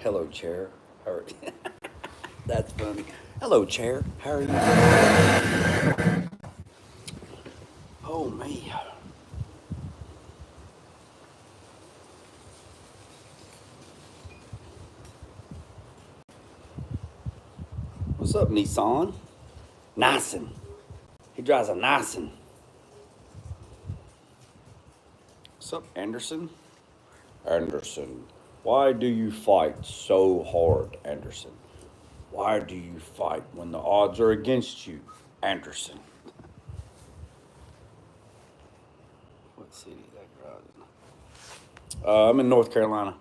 Hello, chair. How are you? That's funny. Hello, chair. How are you? Oh, me. What's up, Nissan? Nissan. He drives a Nissan. What's up, Anderson? Anderson. Why do you fight so hard, Anderson? Why do you fight when the odds are against you, Anderson? What city is that garage in? I'm in North Carolina.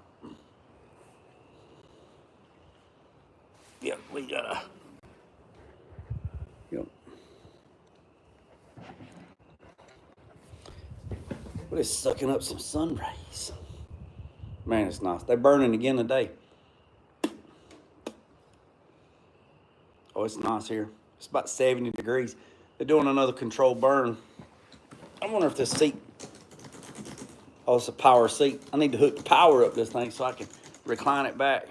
Yep, we gotta. Yep. We're just sucking up some sun rays. Man, it's nice. They're burning again today. Oh, it's nice here. It's about 70 degrees. They're doing another controlled burn. I wonder if this seat, oh, it's a power seat. I need to hook the power up this thing so I can recline it back.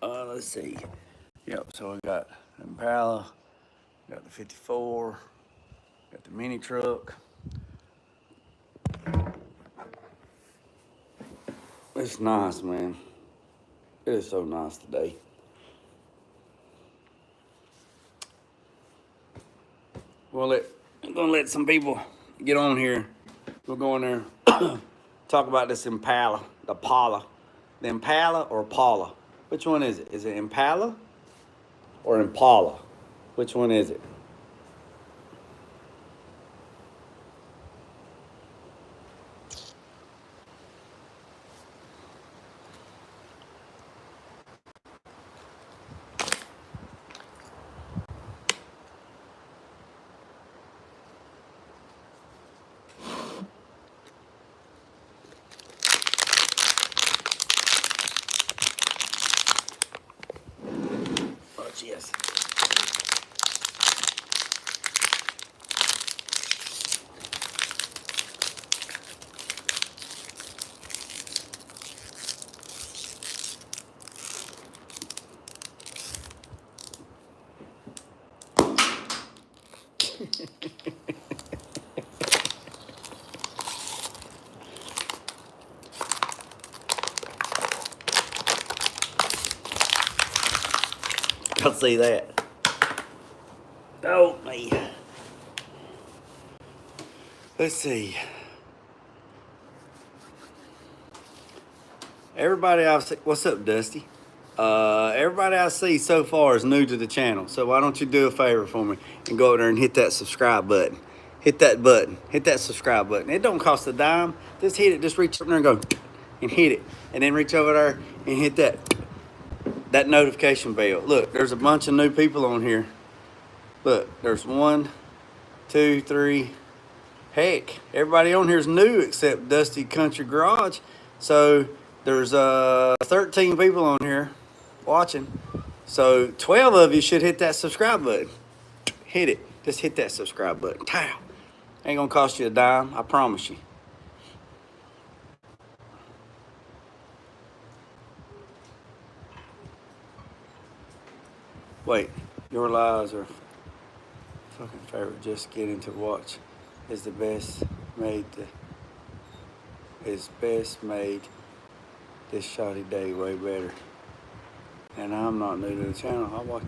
Let's see. Yep, so we got Impala, got the 54, got the mini truck. It's nice, man. It is so nice today. I'm gonna let some people get on here. We'll go in there, talk about this Impala, the Impala. The Impala or Impala? Which one is it? Is it Impala or Impala? Which one is it? Oh, yes. I'll see that. Oh, me. Let's see. Everybody I've seen, what's up, Dusty? Everybody I see so far is new to the channel. So why don't you do a favor for me and go over there and hit that subscribe button. Hit that button. Hit that subscribe button. It don't cost a dime. Just hit it. Just reach up there and go and hit it. And then reach over there and hit that notification bell. Look, there's a bunch of new people on here. Look, there's 1, 2, 3. Heck, everybody on here is new except Dusty Country Garage. So there's 13 people on here watching. So 12 of you should hit that subscribe button. Hit it. Just hit that subscribe button. Pow. Ain't gonna cost you a dime, I promise you. Wait, your lives are fucking favorite. Just getting to watch is the best made. Is best made this shoddy day way better. And I'm not new to the channel. I watch.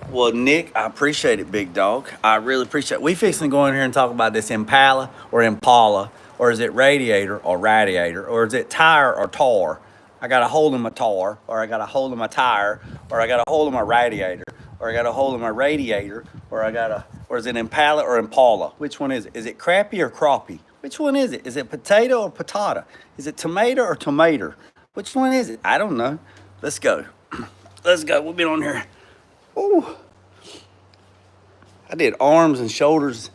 Well, Nick, I appreciate it, big dog. I really appreciate it. We fixing to go in here and talk about this Impala or Impala, or is it radiator, or is it tire or tar? I got a hole in my tar, or I got a hole in my tire, or I got a hole in my radiator, or I got a hole in my radiator, or is it Impala or Impala? Which one is it? Is it crappy or crappie? Which one is it? Is it potato or patata? Is it tomato or tomato? Which one is it? I don't know. Let's go. Let's go. We've been on here. Ooh. I did arms and shoulders.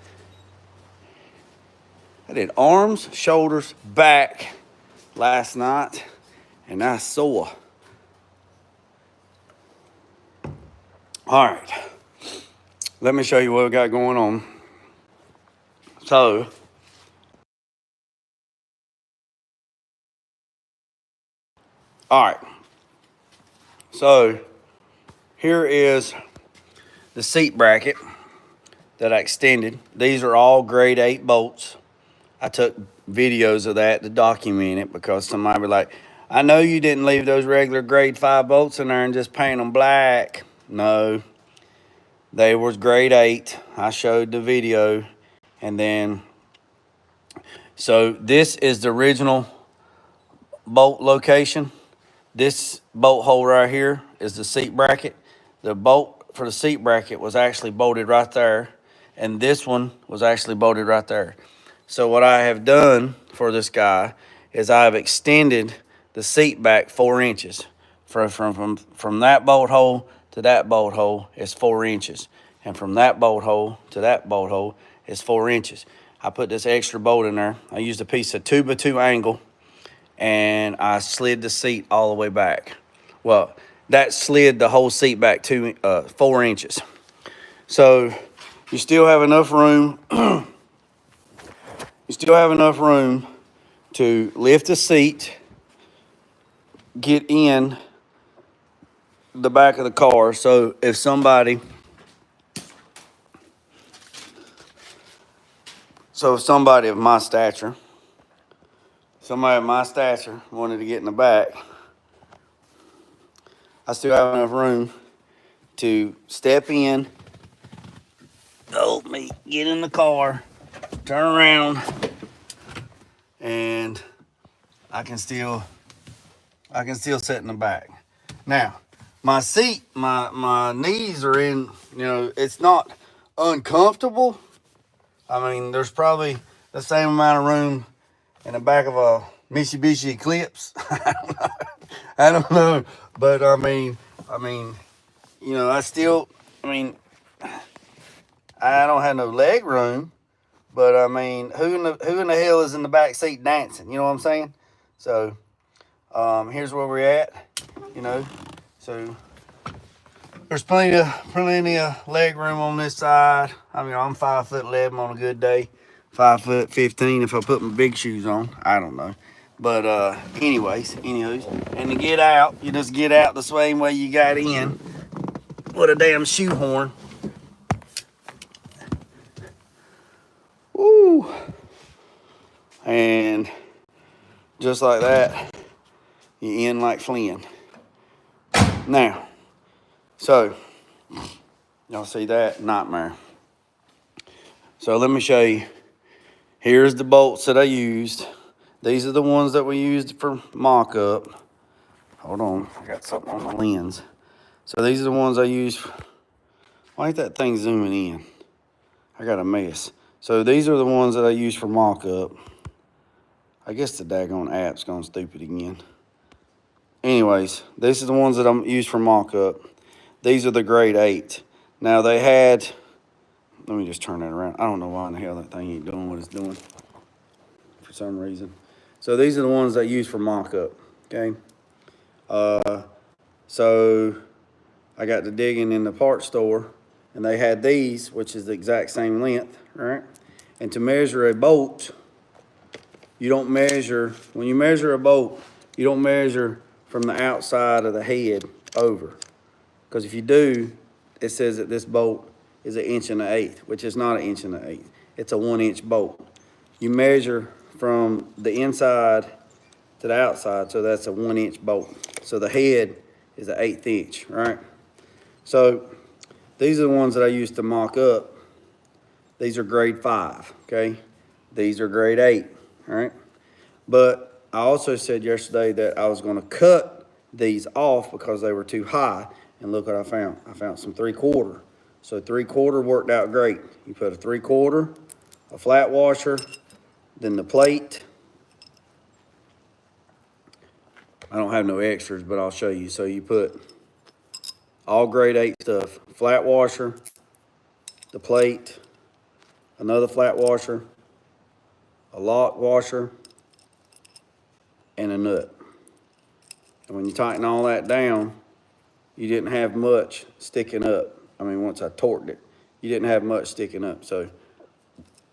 I did arms, shoulders, back last night, and I saw. All right. Let me show you what we got going on. So All right. So here is the seat bracket that I extended. These are all grade 8 bolts. I took videos of that to document it because somebody be like, I know you didn't leave those regular grade 5 bolts in there and just paint them black. No, they was grade 8. I showed the video. And then, so this is the original bolt location. This bolt hole right here is the seat bracket. The bolt for the seat bracket was actually bolted right there. And this one was actually bolted right there. So what I have done for this guy is I have extended the seat back 4 inches. From that bolt hole to that bolt hole is 4 inches. And from that bolt hole to that bolt hole is 4 inches. I put this extra bolt in there. I used a piece of 2x2 angle and I slid the seat all the way back. Well, that slid the whole seat back 4 inches. So you still have enough room. You still have enough room to lift the seat, get in the back of the car. So if somebody of my stature, wanted to get in the back, I still have enough room to step in, get in the car, turn around, and I can still sit in the back. Now, my seat, my knees are in, it's not uncomfortable. I mean, there's probably the same amount of room in the back of a Mitsubishi Eclipse. I don't know. But I mean, I don't have no leg room, but I mean, who in the hell is in the back seat dancing? You know what I'm saying? So, here's where we're at. So there's plenty of leg room on this side. I mean, I'm 5'11" on a good day, 5'15" if I put my big shoes on. I don't know. But anywho, and to get out, you just get out the same way you got in with a damn shoehorn. Woo! And just like that, you in like Flynn. Now, so y'all see that? Nightmare. So let me show you. Here's the bolts that I used. These are the ones that we used for mock-up. Hold on, I got something on my lens. So these are the ones I used. Why ain't that thing zooming in? I got a mess. So these are the ones that I used for mock-up. I guess the daggone app's gone stupid again. Anyways, these are the ones that I'm used for mock-up. These are the grade 8. Now they had, let me just turn that around. I don't know why in the hell that thing ain't doing what it's doing for some reason. So these are the ones I use for mock-up, okay? So I got to digging in the parts store, and they had these, which is the exact same length, right? And to measure a bolt, you don't measure, when you measure a bolt, you don't measure from the outside of the head over. Because if you do, it says that this bolt is 1 1/8", which is not 1 1/8". It's a 1-inch bolt. You measure from the inside to the outside, so that's a 1-inch bolt. So the head is an 1/8 inch, right? So these are the ones that I used to mock up. These are grade 5, okay? These are grade 8, all right? But I also said yesterday that I was gonna cut these off because they were too high. And look what I found. I found some 3/4. So 3/4 worked out great. You put a 3/4, a flat washer, then the plate. I don't have no extras, but I'll show you. So you put all grade 8 stuff, flat washer, the plate, another flat washer, a lock washer, and a nut. And when you tighten all that down, you didn't have much sticking up. I mean, once I torqued it, you didn't have much sticking up. So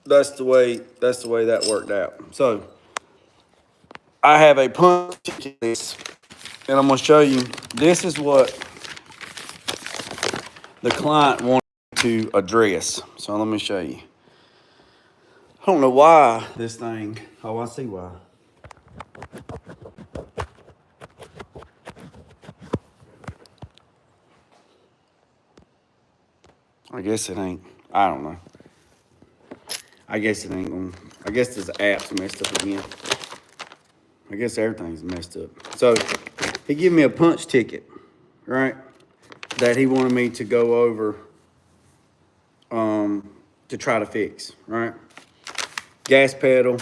that's the way that worked out. So I have a punch list and I'm gonna show you, this is what the client wanted to address. So let me show you. I don't know why this thing, oh, I see why. I guess it ain't, I don't know. I guess it ain't gonna, I guess this app's messed up again. I guess everything's messed up. So he gave me a punch ticket, right? That he wanted me to go over to try to fix, right? Gas pedal,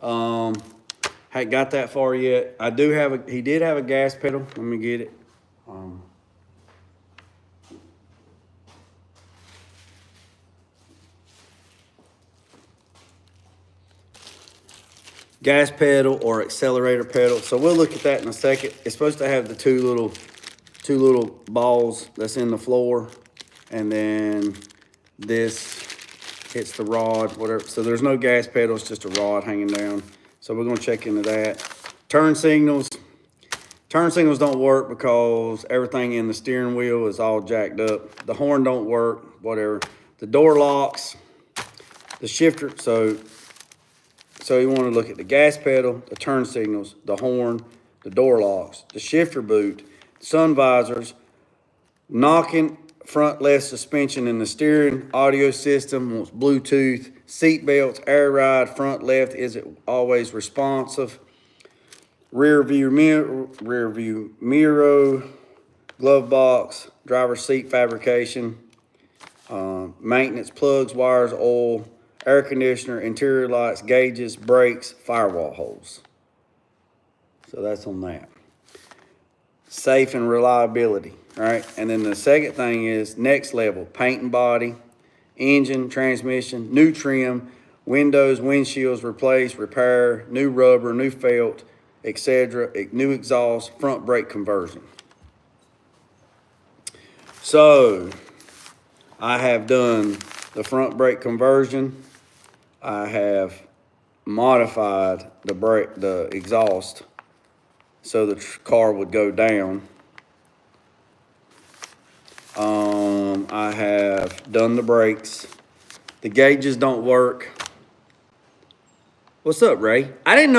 hadn't got that far yet. I do have a, he did have a gas pedal. Let me get it. Gas pedal or accelerator pedal. So we'll look at that in a second. It's supposed to have the two little balls that's in the floor, and then this hits the rod, whatever. So there's no gas pedal, it's just a rod hanging down. So we're gonna check into that. Turn signals don't work because everything in the steering wheel is all jacked up. The horn don't work, whatever. The door locks, the shifter, so you want to look at the gas pedal, the turn signals, the horn, the door locks, the shifter boot, sun visors, knocking front left suspension in the steering, audio system, wants Bluetooth, seat belts, air ride, front left, is it always responsive, rear view mirror, glove box, driver's seat fabrication, maintenance, plugs, wires, oil, air conditioner, interior lights, gauges, brakes, firewall holes. So that's on that. Safe and reliability, right? And then the second thing is next level, paint and body, engine, transmission, new trim, windows, windshields, replace, repair, new rubber, new felt, etc., new exhaust, front brake conversion. So I have done the front brake conversion. I have modified the exhaust so the car would go down. I have done the brakes. The gauges don't work. What's up, Ray? I didn't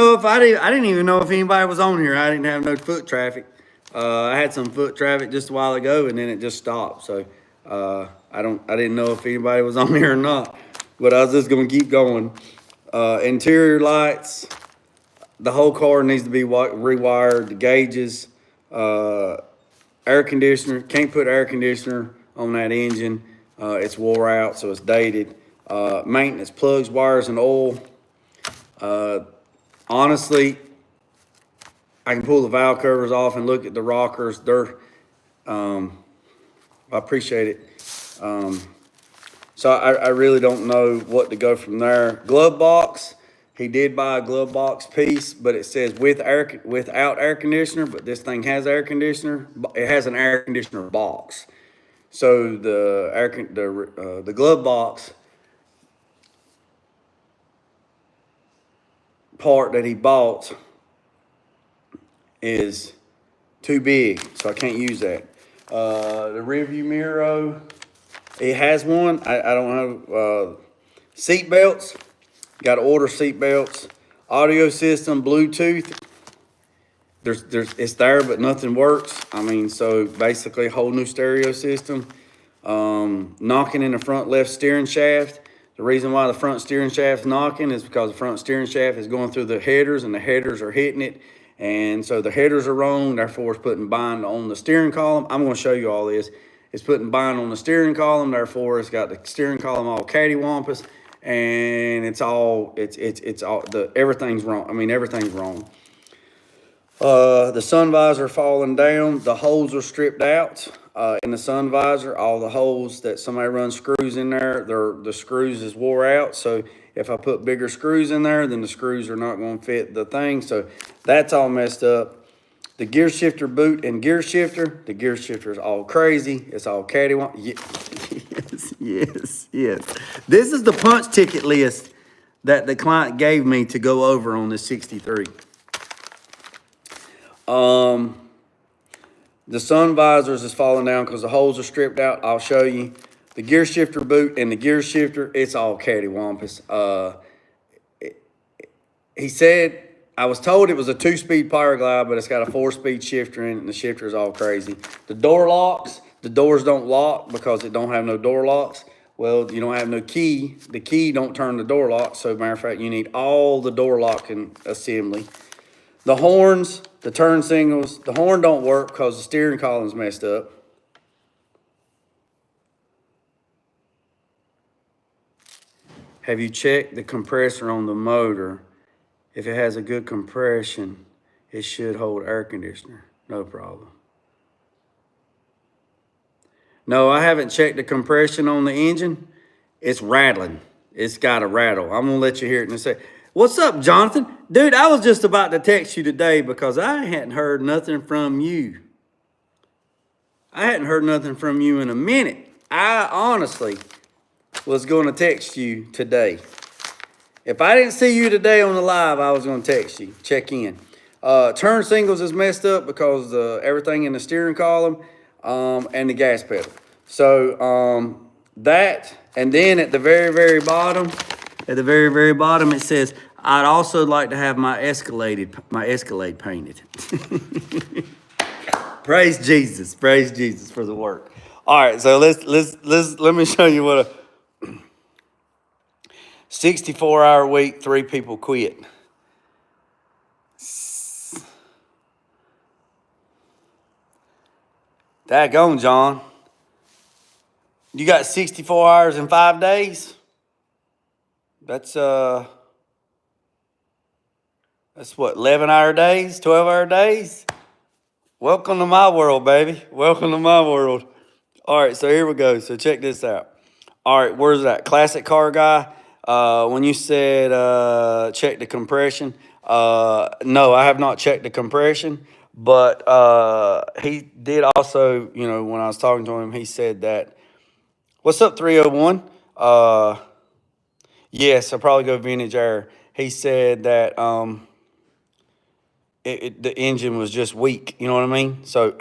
even know if anybody was on here. I didn't have no foot traffic. I had some foot traffic just a while ago, and then it just stopped. So I didn't know if anybody was on here or not. But I was just gonna keep going. Interior lights, the whole car needs to be rewired. The gauges, air conditioner, can't put air conditioner on that engine. It's wore out, so it's dated. Maintenance, plugs, wires, and oil. Honestly, I can pull the valve covers off and look at the rockers. I appreciate it. So I really don't know what to go from there. Glove box, he did buy a glove box piece, but it says without air conditioner, but this thing has air conditioner. It has an air conditioner box. So the glove box part that he bought is too big, so I can't use that. The rear view mirror, it has one. I don't know. Seat belts, got to order seat belts. Audio system, Bluetooth. It's there, but nothing works. I mean, so basically a whole new stereo system. Knocking in the front left steering shaft. The reason why the front steering shaft's knocking is because the front steering shaft is going through the headers, and the headers are hitting it. And so the headers are wrong, therefore it's putting bind on the steering column. I'm going to show you all this. It's putting bind on the steering column, therefore it's got the steering column all cattywampus, and everything's wrong. I mean, everything's wrong. The sun visor falling down, the holes are stripped out. In the sun visor, all the holes that somebody runs screws in there, the screws is wore out. So if I put bigger screws in there, then the screws are not going to fit the thing. So that's all messed up. The gear shifter boot and gear shifter, the gear shifter is all crazy. It's all cattywampus. Yes. This is the punch ticket list that the client gave me to go over on this 63. The sun visors is falling down because the holes are stripped out. I'll show you. The gear shifter boot and the gear shifter, it's all cattywampus. He said, I was told it was a 2-speed power glide, but it's got a 4-speed shifter in it, and the shifter is all crazy. The door locks, the doors don't lock because it don't have no door locks. Well, you don't have no key. The key don't turn the door lock, so matter of fact, you need all the door locking assembly. The horns, the turn signals, the horn don't work because the steering column's messed up. Have you checked the compressor on the motor? If it has a good compression, it should hold air conditioner. No problem. No, I haven't checked the compression on the engine. It's rattling. It's got a rattle. I'm going to let you hear it in a second. What's up, Jonathan? Dude, I was just about to text you today because I hadn't heard nothing from you. I hadn't heard nothing from you in a minute. I honestly was going to text you today. If I didn't see you today on the live, I was going to text you. Check in. Turn signals is messed up because everything in the steering column and the gas pedal. So that, and then at the very, very bottom, it says, I'd also like to have my Escalade painted. Praise Jesus for the work. All right, so let me show you what a 64-hour week, 3 people quit. Daggone, John. You got 64 hours in 5 days? That's what, 11-hour days, 12-hour days? Welcome to my world, baby. Welcome to my world. All right, so here we go. So check this out. All right, where's that? Classic car guy. When you said check the compression, no, I have not checked the compression, but he did also, when I was talking to him, he said that, what's up, 301? Yes, I'll probably go vintage air. He said that the engine was just weak, you know what I mean? So,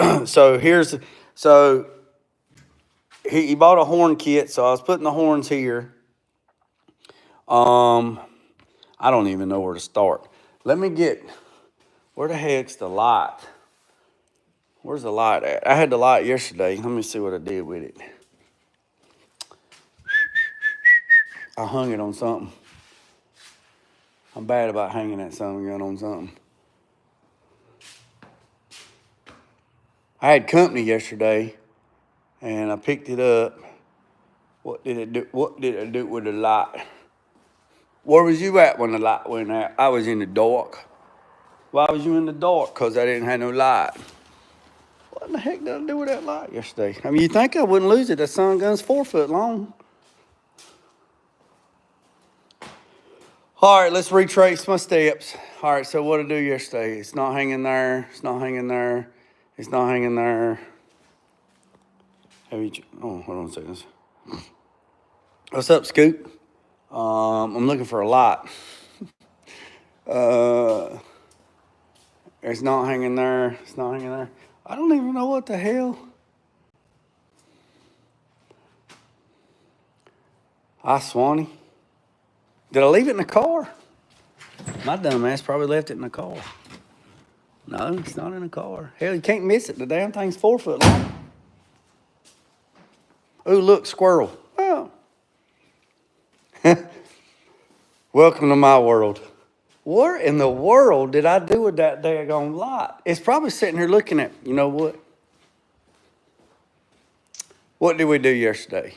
he bought a horn kit, so I was putting the horns here. I don't even know where to start. Let me get, where the heck's the light? Where's the light at? I had the light yesterday. Let me see what I did with it. I hung it on something. I'm bad about hanging that son gun on something. I had company yesterday, and I picked it up. What did it do? What did it do with the light? Where was you at when the light went out? I was in the dark. Why was you in the dark? Because I didn't have no light. What in the heck did I do with that light yesterday? I mean, you think I wouldn't lose it. That sun gun's 4 foot long. All right, let's retrace my steps. All right, so what did I do yesterday? It's not hanging there. It's not hanging there. It's not hanging there. Hold on a second. What's up, Scoop? I'm looking for a light. It's not hanging there. It's not hanging there. I don't even know what the hell. Hi, Swanee. Did I leave it in the car? My dumb ass probably left it in the car. No, it's not in the car. Hell, you can't miss it. The damn thing's 4 foot long. Ooh, look, squirrel. Oh. Welcome to my world. What in the world did I do with that daggone light? It's probably sitting here looking at, you know what? What did we do yesterday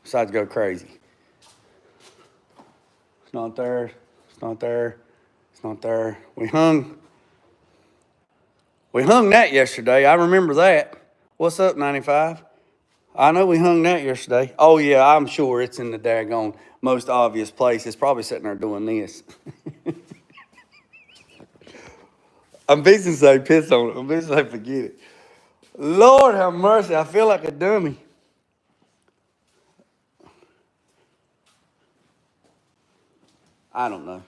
besides go crazy? It's not there. It's not there. It's not there. We hung that yesterday. I remember that. What's up, 95? I know we hung that yesterday. Oh, yeah, I'm sure it's in the daggone most obvious place. It's probably sitting there doing this. I'm fixing to say piss on it. I'm fixing to say forget it. Lord have mercy. I feel like a dummy. I don't know.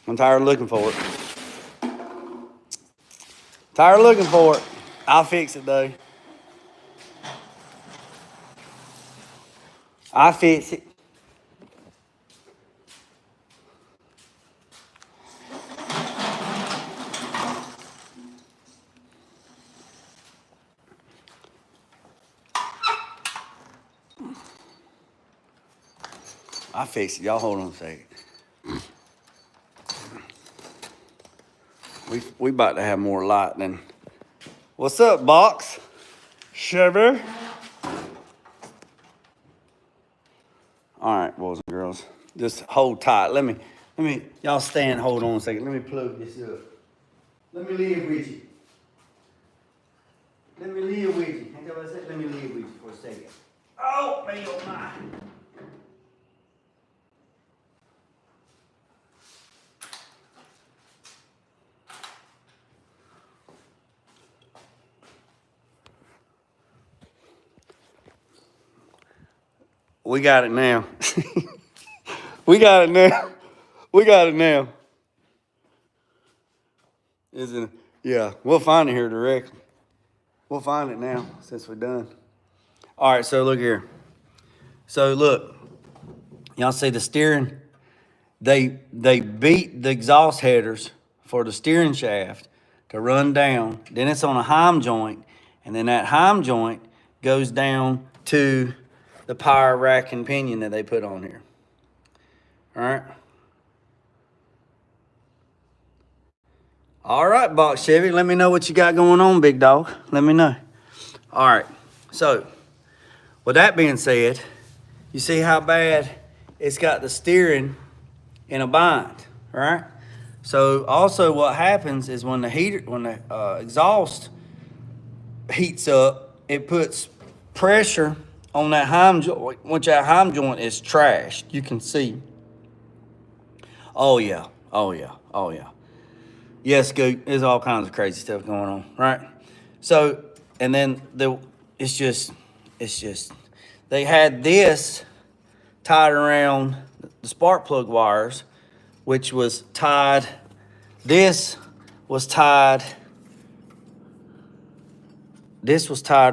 I'm I'm tired of looking for it. Tired of looking for it. I'll fix it though. I'll fix it. I'll fix it. Y'all hold on a second. We about to have more light than. What's up, Box? Chevy. All right, boys and girls, just hold tight. Let me. Y'all stand. Hold on a second. Let me plug this up. Let me live with you. Let me live with you. Ain't that what I said? Let me live with you for a second. Oh, me, oh my. We got it now. We got it now. We got it now. Isn't it? Yeah, we'll find it here directly. We'll find it now since we're done. All right, so look here. So look, y'all see the steering? They beat the exhaust headers for the steering shaft to run down. Then it's on a heim joint, and then that heim joint goes down to the power rack and pinion that they put on here. All right. All right, Box Chevy, let me know what you got going on, big dog. Let me know. All right, so with that being said, you see how bad it's got the steering in a bind, right? So also what happens is when the exhaust heats up, it puts pressure on that heim joint, which that heim joint is trashed. You can see. Oh yeah, oh yeah, oh yeah. Yes, Scoop, there's all kinds of crazy stuff going on, right? So, and then it's just, they had this tied around the spark plug wires, which was tied, this was tied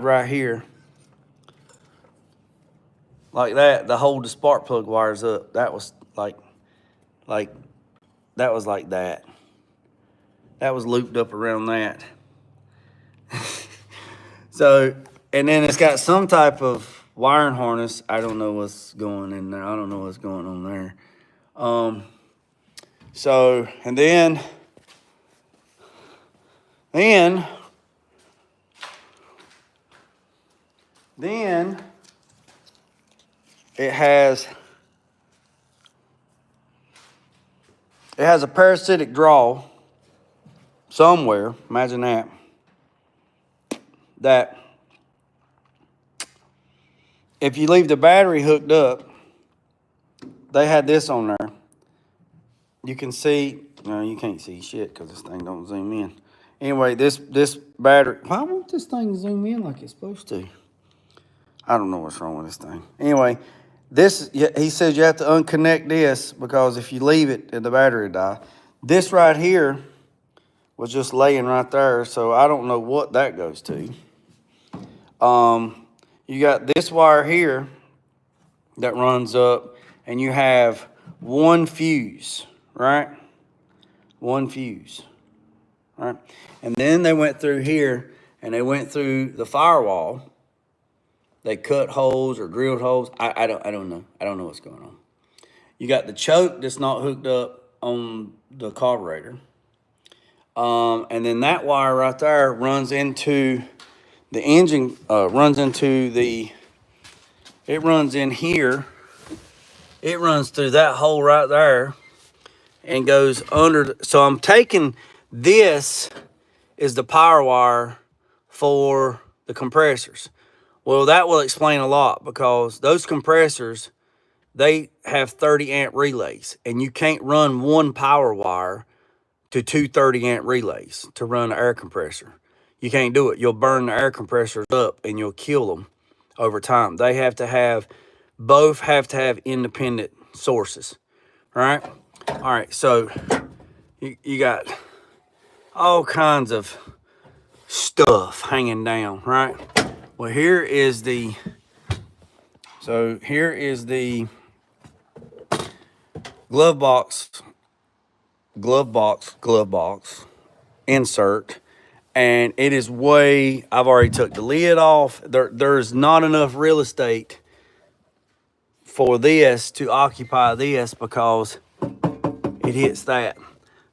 right here, like that, to hold the spark plug wires up. That was that was like that. That was looped up around that. So, and then it's got some type of wiring harness. I don't know what's going in there. I don't know what's going on there. So, and then it has a parasitic draw somewhere. Imagine that if you leave the battery hooked up, they had this on there. You can see, no, you can't see shit because this thing don't zoom in. Anyway, this battery, why won't this thing zoom in like it's supposed to? I don't know what's wrong with this thing. Anyway, he says you have to unconnect this because if you leave it, the battery will die. This right here was just laying right there, so I don't know what that goes to. You got this wire here that runs up, and you have one fuse, right? One fuse, right? And then they went through here, and they went through the firewall. They cut holes or drilled holes. I don't know. I don't know what's going on. You got the choke that's not hooked up on the carburetor. And then that wire right there runs into the engine, it runs in here. It runs through that hole right there and goes under. So I'm taking this is the power wire for the compressors. Well, that will explain a lot because those compressors, they have 30 amp relays, and you can't run one power wire to two 30 amp relays to run an air compressor. You can't do it. You'll burn the air compressors up and you'll kill them over time. They have to have, both have to have independent sources, all right? All right, so you got all kinds of stuff hanging down, right? Well, here is the glove box insert, and it is way, I've already took the lid off. There's not enough real estate for this to occupy this because it hits that.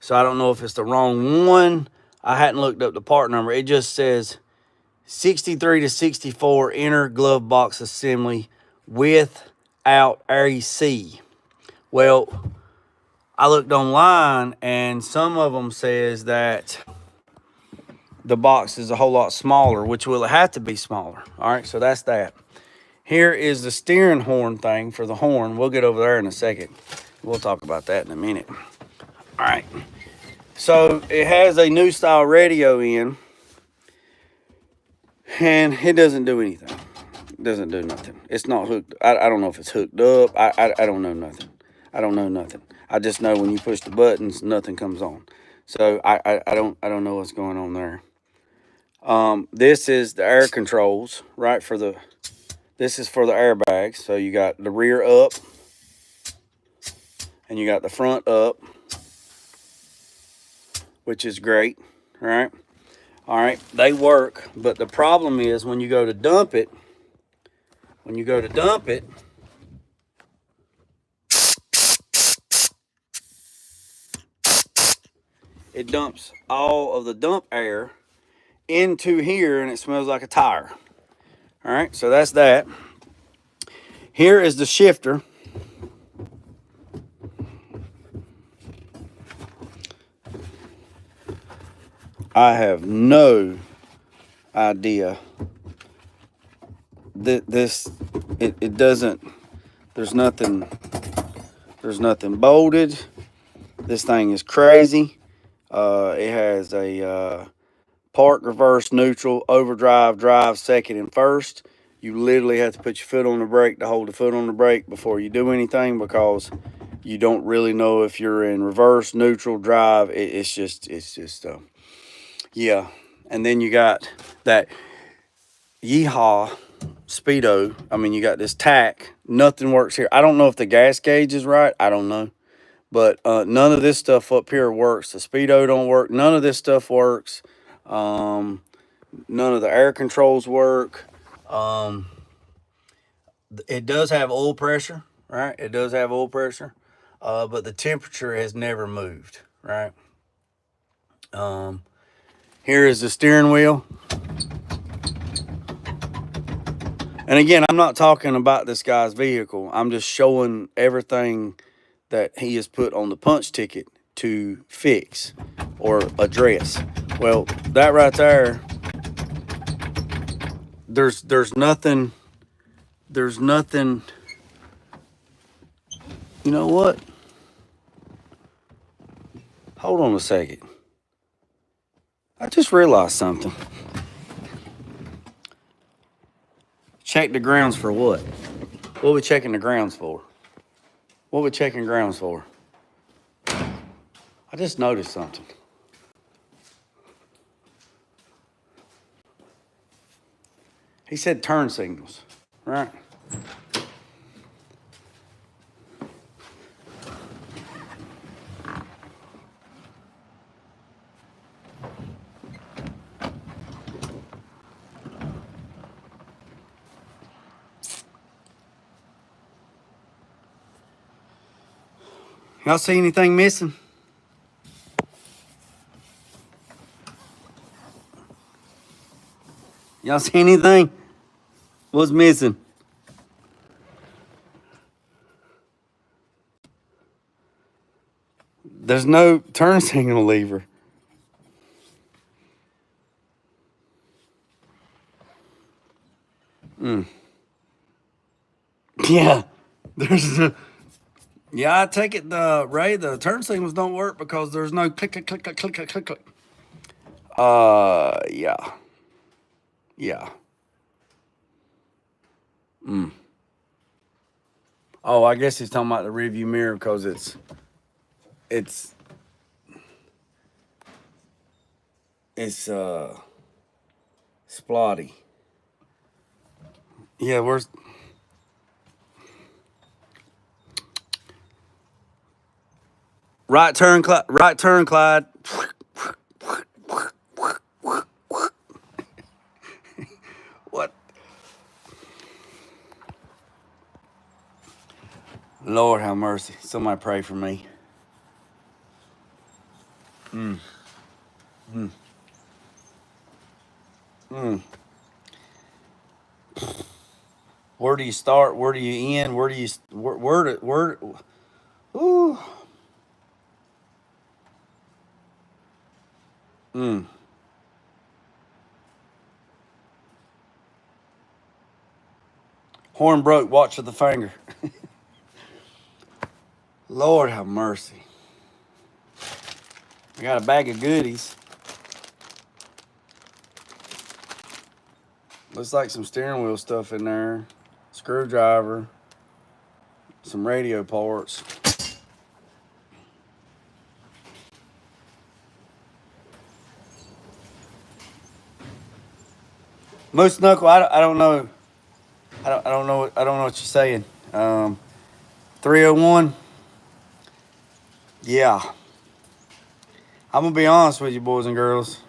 So I don't know if it's the wrong one. I hadn't looked up the part number. It just says 63 to 64 inner glove box assembly without AC. Well, I looked online and some of them says that the box is a whole lot smaller, which will have to be smaller. All right, so that's that. Here is the steering horn thing for the horn. We'll get over there in a second. We'll talk about that in a minute. All right, so it has a new style radio in, and it doesn't do anything. It doesn't do nothing. It's not hooked. I don't know if it's hooked up. I don't know nothing. I don't know nothing. I just know when you push the buttons, nothing comes on. So I don't know what's going on there. This is the air controls, right? This is for the airbags. So you got the rear up, and you got the front up, which is great, right? All right, they work, but the problem is when you go to dump it, it dumps all of the dump air into here, and it smells like a tire. All right, so that's that. Here is the shifter. I have no idea that it doesn't, there's nothing bolted. This thing is crazy. It has a park, reverse, neutral, overdrive, drive, second, and first. You literally have to put your foot on the brake to hold the foot on the brake before you do anything, because you don't really know if you're in reverse, neutral, drive. It's just yeah. And then you got that yeehaw speedo. I mean, you got this tack. Nothing works here. I don't know if the gas gauge is right. I don't know. But none of this stuff up here works. The speedo don't work. None of this stuff works. None of the air controls work. It does have oil pressure, right? It does have oil pressure. But the temperature has never moved, right? Here is the steering wheel. And again, I'm not talking about this guy's vehicle. I'm just showing everything that he has put on the punch ticket to fix or address. Well, that right there, there's nothing, you know what? Hold on a second. I just realized something. Check the grounds for what? What are we checking the grounds for? What are we checking grounds for? I just noticed something. He said turn signals, right? Y'all see anything missing? Y'all see anything? What's missing? There's no turn signal lever. Yeah, there's a, yeah, I take it, Ray, the turn signals don't work because there's no click, click, click, click, click, click, click, click. Yeah. Yeah. Oh, I guess he's talking about the rearview mirror because it's It's splotty. Yeah, where's right turn, Clyde. Right turn, Clyde. What? Lord have mercy. Somebody pray for me. Where do you start? Where do you end? Where do you where ooh. Horn broke, watch with the finger. Lord have mercy. I got a bag of goodies. Looks like some steering wheel stuff in there. Screwdriver. Some radio parts. Moose Knuckle, I don't know. I don't know what you're saying. 301. Yeah. I'm gonna be honest with you, boys and girls.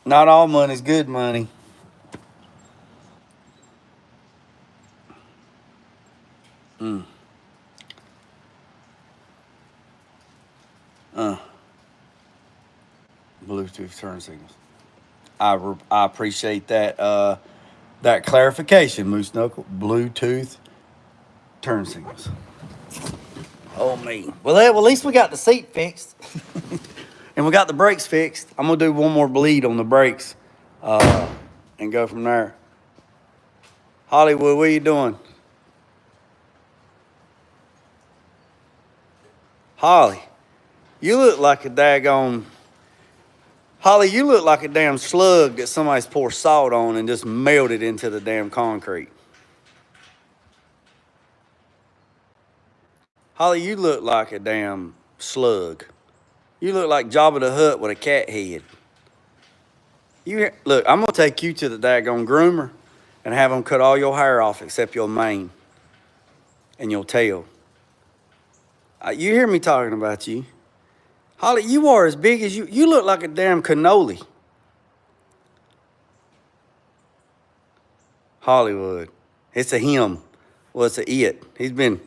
Not all money's good money. Bluetooth turn signals. I appreciate that that clarification, Moose Knuckle. Bluetooth turn signals. Oh me. Well, at least we got the seat fixed, and we got the brakes fixed. I'm gonna do one more bleed on the brakes, and go from there. Hollywood, what are you doing? Holly, you look like a daggone. Holly, you look like a damn slug that somebody's poured salt on and just melted into the damn concrete. Holly, you look like a damn slug. You look like Jabba the Hutt with a cat head. Look, I'm gonna take you to the daggone groomer and have them cut all your hair off except your mane and your tail. You hear me talking about you. Holly, you are as big as you. You look like a damn cannoli. Hollywood. It's a him. Well, it's a it. He's been.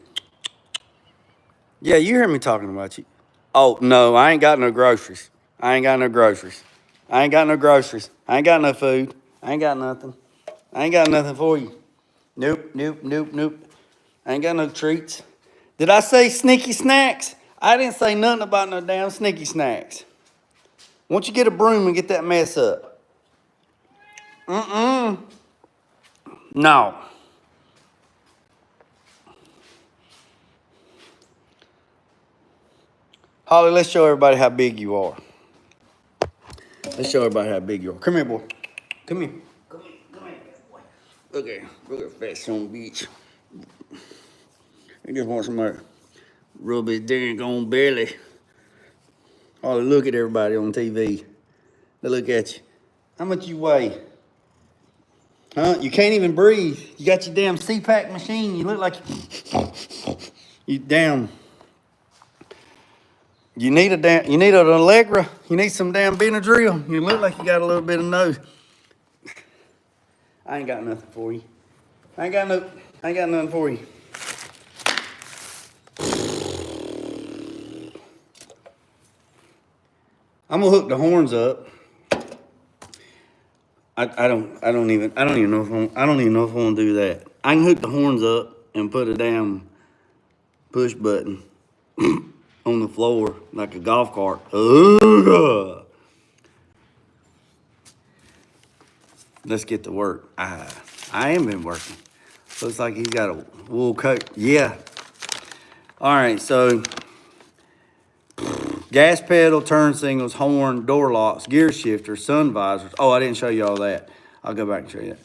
Yeah, you hear me talking about you. Oh, no, I ain't got no groceries. I ain't got no groceries. I ain't got no groceries. I ain't got no food. I ain't got nothing. I ain't got nothing for you. Nope, nope, nope, nope. I ain't got no treats. Did I say sneaky snacks? I didn't say nothing about no damn sneaky snacks. Won't you get a broom and get that mess up? No. Holly, let's show everybody how big you are. Let's show everybody how big you are. Come here, boy. Come here. Come here, boy. Look at fat son of a bitch. He just wants some more. Rub his dang on belly. Holly, look at everybody on TV. They look at you. How much you weigh? Huh? You can't even breathe. You got your damn CPAP machine. You look like you damn. You need an Allegra. You need some damn Benadryl. You look like you got a little bit of nose. I ain't got nothing for you. I ain't got nothing for you. I'm gonna hook the horns up. I don't even know if I don't even know if I want to do that. I can hook the horns up and put a damn push button on the floor like a golf cart. Ugh. Let's get to work. I ain't been working. Looks like he's got a wool coat. Yeah. All right, so gas pedal, turn signals, horn, door locks, gear shifter, sun visors. Oh, I didn't show you all that. I'll go back and show you that.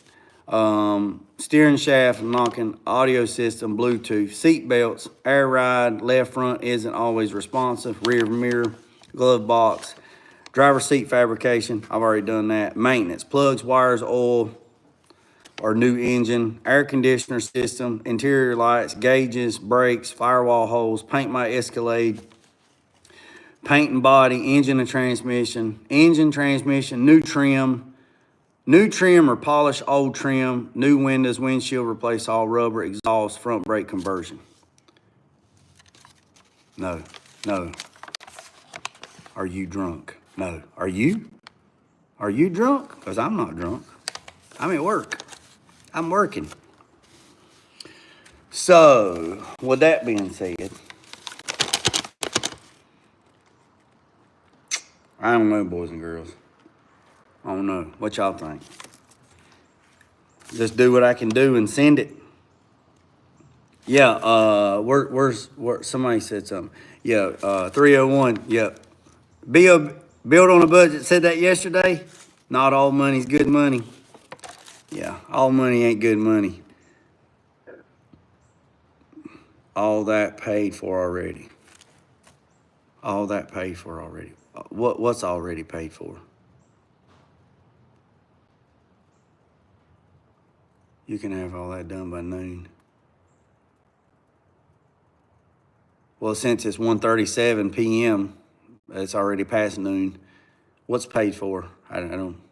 Steering shaft, knocking, audio system, Bluetooth, seat belts, air ride, left front isn't always responsive, rear mirror, glove box, driver seat fabrication. I've already done that. Maintenance, plugs, wires, oil, or new engine, air conditioner system, interior lights, gauges, brakes, firewall holes, paint my Escalade, paint and body, engine and transmission, new trim or polish old trim, new windows, windshield, replace all rubber, exhaust, front brake conversion. No. Are you drunk? No. Are you? Are you drunk? Because I'm not drunk. I'm at work. I'm working. So, with that being said, I don't know, boys and girls. I don't know. What y'all think? Just do what I can do and send it. Yeah, where's somebody said something. Yeah, 301, yeah. Build on a budget said that yesterday. Not all money's good money. Yeah, all money ain't good money. All that paid for already. All that paid for already. What's already paid for? You can have all that done by noon. Well, since it's 1:37 p.m., it's already past noon. What's paid for? I don't.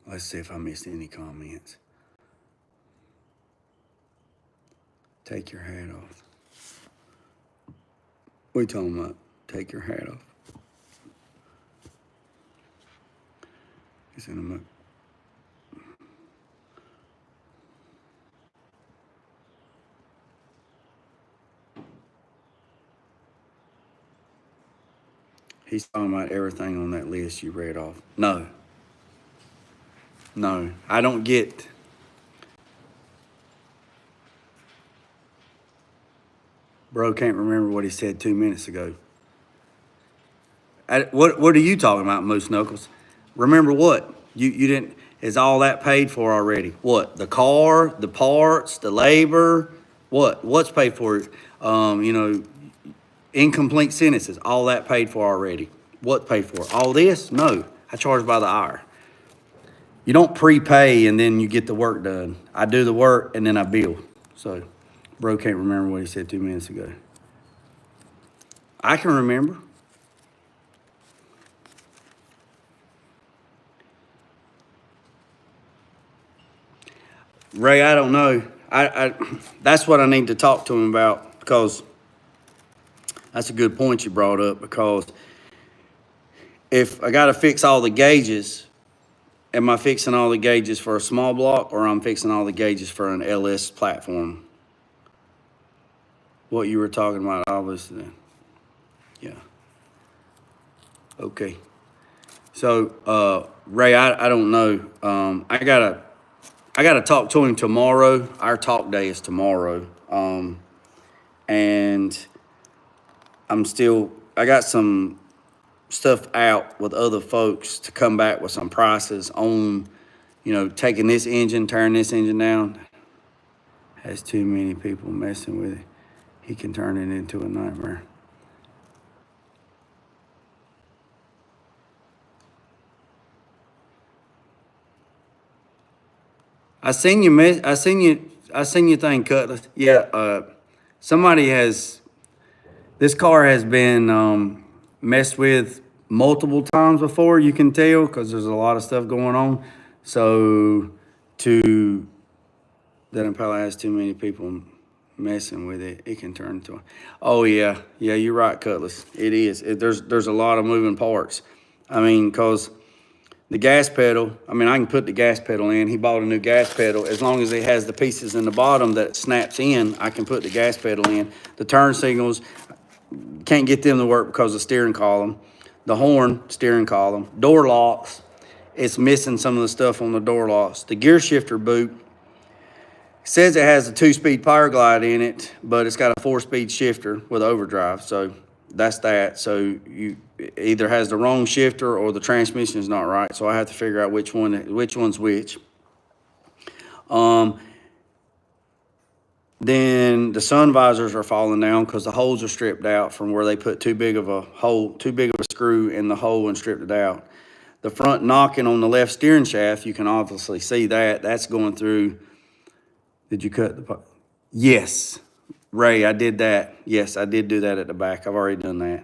Let's see if I missed any comments. Take your hat off. What are you talking about? Take your hat off. It's in a minute. He's talking about everything on that list you read off. No, I don't get. Bro can't remember what he said 2 minutes ago. What are you talking about, Moose Knuckles? Remember what? You didn't, is all that paid for already? What? The car, the parts, the labor? What's paid for? Incomplete sentences, all that paid for already. What paid for? All this? No, I charge by the hour. You don't prepay and then you get the work done. I do the work and then I bill. So, bro can't remember what he said 2 minutes ago. I can remember. Ray, I don't know. That's what I need to talk to him about, because that's a good point you brought up, because if I got to fix all the gauges, am I fixing all the gauges for a small block, or I'm fixing all the gauges for an LS platform? What you were talking about, obviously. Yeah. Okay. So, Ray, I don't know. I gotta talk to him tomorrow. Our talk day is tomorrow. And I got some stuff out with other folks to come back with some prices on, taking this engine, tearing this engine down. Has too many people messing with it. He can turn it into a nightmare. I seen your thing, Cutlass. Yeah, this car has been messed with multiple times before, you can tell, because there's a lot of stuff going on. So, that Impala has too many people messing with it, it can turn into oh yeah, you're right, Cutlass. It is. There's a lot of moving parts. I mean, because the gas pedal, I can put the gas pedal in. He bought a new gas pedal. As long as it has the pieces in the bottom that snaps in, I can put the gas pedal in. The turn signals, can't get them to work because of steering column. The horn, steering column. Door locks, it's missing some of the stuff on the door locks. The gear shifter boot says it has a 2-speed power glide in it, but it's got a 4-speed shifter with overdrive. So that's that. So you either has the wrong shifter or the transmission is not right. So I have to figure out which one's which. Then the sun visors are falling down because the holes are stripped out from where they put too big of a screw in the hole and stripped it out. The front knocking on the left steering shaft, you can obviously see that. That's going through. Did you cut the part? Yes, Ray, I did that. Yes, I did do that at the back. I've already done that.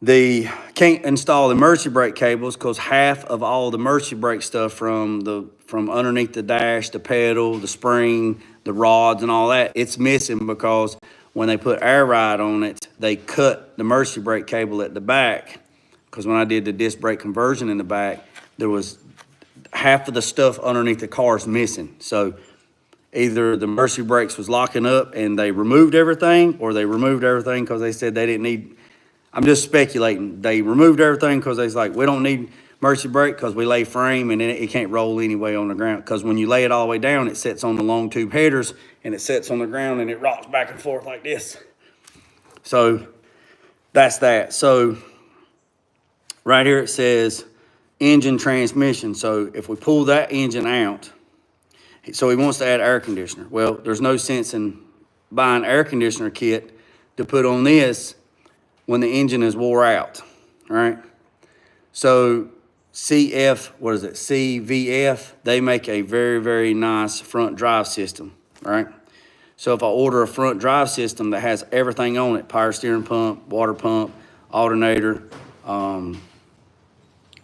They can't install the emergency brake cables because half of all the emergency brake stuff from underneath the dash, the pedal, the spring, the rods and all that, it's missing because when they put air ride on it, they cut the emergency brake cable at the back. Because when I did the disc brake conversion in the back, there was half of the stuff underneath the car's missing. So either the emergency brakes was locking up and they removed everything, or they removed everything because they said they didn't need. I'm just speculating. They removed everything because they was like, we don't need emergency brake because we lay frame and it can't roll anyway on the ground. Because when you lay it all the way down, it sits on the long tube headers and it sits on the ground and it rocks back and forth like this. So that's that. So right here it says engine transmission. So if we pull that engine out, so he wants to add air conditioner. Well, there's no sense in buying air conditioner kit to put on this when the engine is wore out, all right? So CVF, they make a very, very nice front drive system, all right? So if I order a front drive system that has everything on it, power steering pump, water pump, alternator, an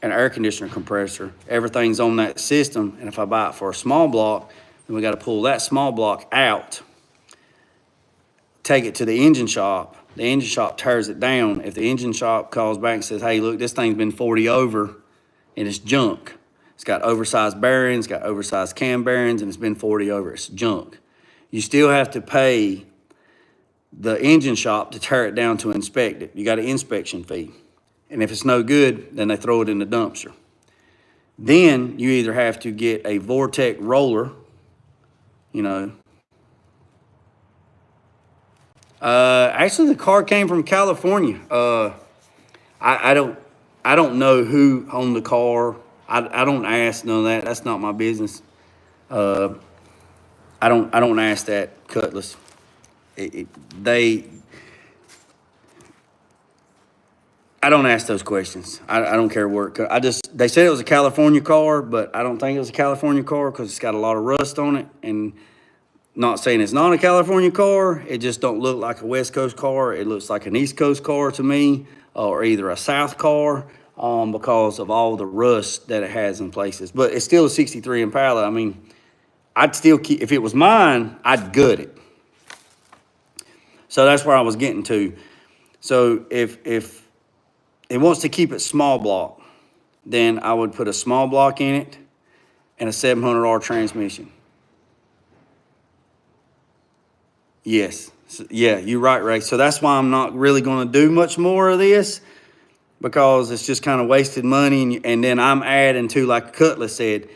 air conditioner compressor, everything's on that system, and if I buy it for a small block, then we gotta pull that small block out, take it to the engine shop. The engine shop tears it down. If the engine shop calls back and says, hey, look, this thing's been 40 over and it's junk. It's got oversized bearings, got oversized cam bearings, and it's been 40 over, it's junk. You still have to pay the engine shop to tear it down to inspect it. You got an inspection fee. And if it's no good, then they throw it in the dumpster. Then you either have to get a Vortec roller, you know. Actually, the car came from California. I don't know who owned the car. I don't ask none of that. That's not my business. I don't ask that, Cutlass. I don't ask those questions. I don't care where they said it was a California car, but I don't think it was a California car because it's got a lot of rust on it. And not saying it's not a California car, it just don't look like a West Coast car. It looks like an East Coast car to me, or either a South car, because of all the rust that it has in places. But it's still a 63 Impala. I mean, I'd still keep, if it was mine, I'd gut it. So that's where I was getting to. So if it wants to keep it small block, then I would put a small block in it and a 700R transmission. Yes. Yeah, you're right, Ray. So that's why I'm not really going to do much more of this, because it's just kind of wasted money. And then I'm adding to, like Cutlass said,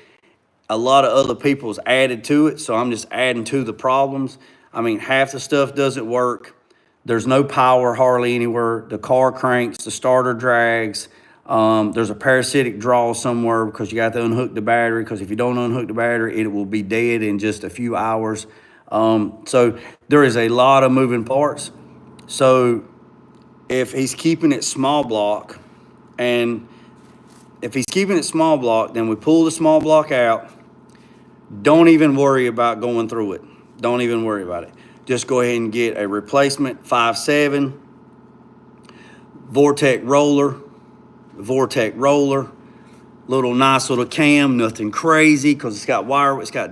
a lot of other people's added to it. So I'm just adding to the problems. I mean, half the stuff doesn't work. There's no power hardly anywhere. The car cranks, the starter drags. There's a parasitic draw somewhere because you got to unhook the battery, because if you don't unhook the battery, it will be dead in just a few hours. So there is a lot of moving parts. So if he's keeping it small block, then we pull the small block out. Don't even worry about going through it. Don't even worry about it. Just go ahead and get a replacement 5.7 Vortec roller, little nice little cam, nothing crazy, because it's got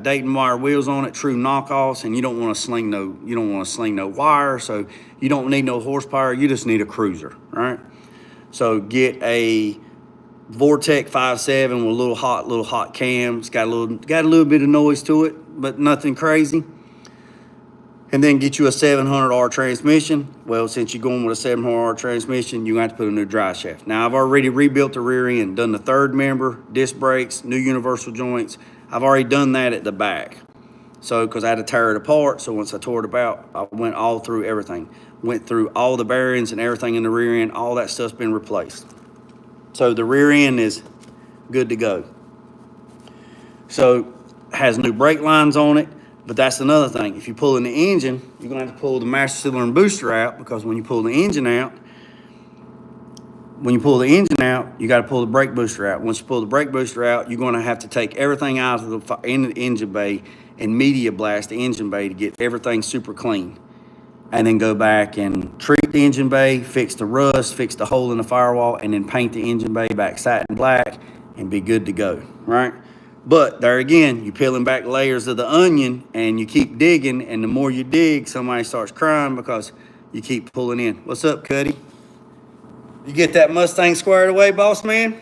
Dayton wire wheels on it, true knockoffs, and you don't want to sling no wire, so you don't need no horsepower. You just need a cruiser, right? So get a Vortec 5.7 with a little hot cam. It's got a little bit of noise to it, but nothing crazy. and then get you a 700R transmission. Well, since you're going with a 700R transmission, you're going to have to put a new drive shaft. Now, I've already rebuilt the rear end, done the third member, disc brakes, new universal joints. I've already done that at the back. So, because I had to tear it apart, so once I tore it apart, I went all through everything. Went through all the bearings and everything in the rear end. All that stuff's been replaced. So the rear end is good to go. So, has new brake lines on it. But that's another thing. If you pull in the engine, you're going to have to pull the master cylinder and booster out, because when you pull the engine out, you got to pull the brake booster out. Once you pull the brake booster out, you're going to have to take everything out of the engine bay and media blast the engine bay to get everything super clean. And then go back and treat the engine bay, fix the rust, fix the hole in the firewall, and then paint the engine bay back satin black and be good to go, right? But there again, you're peeling back layers of the onion and you keep digging, and the more you dig, somebody starts crying because you keep pulling in. What's up, Cuddy? You get that Mustang squared away, boss man?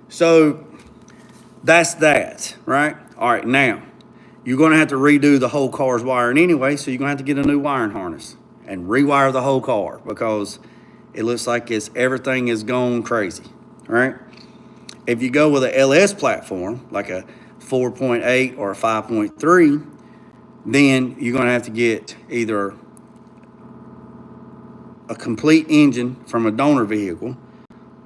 So that's that, right? All right, now, you're going to have to redo the whole car's wiring anyway, so you're going to have to get a new wiring harness and rewire the whole car, because it looks like everything is going crazy, right? If you go with a LS platform, like a 4.8 or a 5.3, then you're going to have to get either a complete engine from a donor vehicle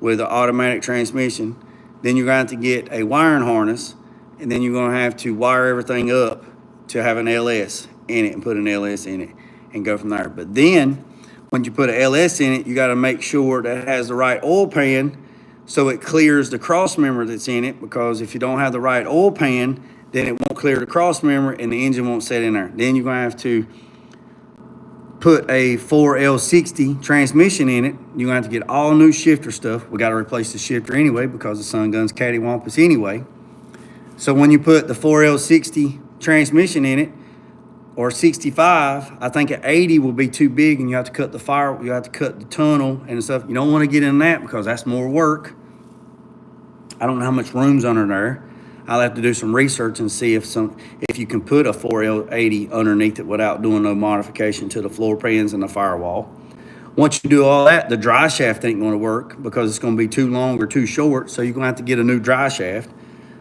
with an automatic transmission. Then you're going to have to get a wiring harness, and then you're going to have to wire everything up to have an LS in it and put an LS in it and go from there. But then when you put an LS in it, you got to make sure that it has the right oil pan, so it clears the cross member that's in it, because if you don't have the right oil pan, then it won't clear the cross member and the engine won't set in there. Then you're going to have to put a 4L60 transmission in it. You're going to have to get all new shifter stuff. We got to replace the shifter anyway, because the sun gun's cattywampus anyway. So when you put the 4L60 transmission in it, or 65, I think an 80 will be too big, and you have to cut you have to cut the tunnel and stuff. You don't want to get in that, because that's more work. I don't know how much room's under there. I'll have to do some research and see if you can put a 4L80 underneath it without doing no modification to the floor pans and the firewall. Once you do all that, the dry shaft ain't going to work, because it's going to be too long or too short, so you're going to have to get a new dry shaft.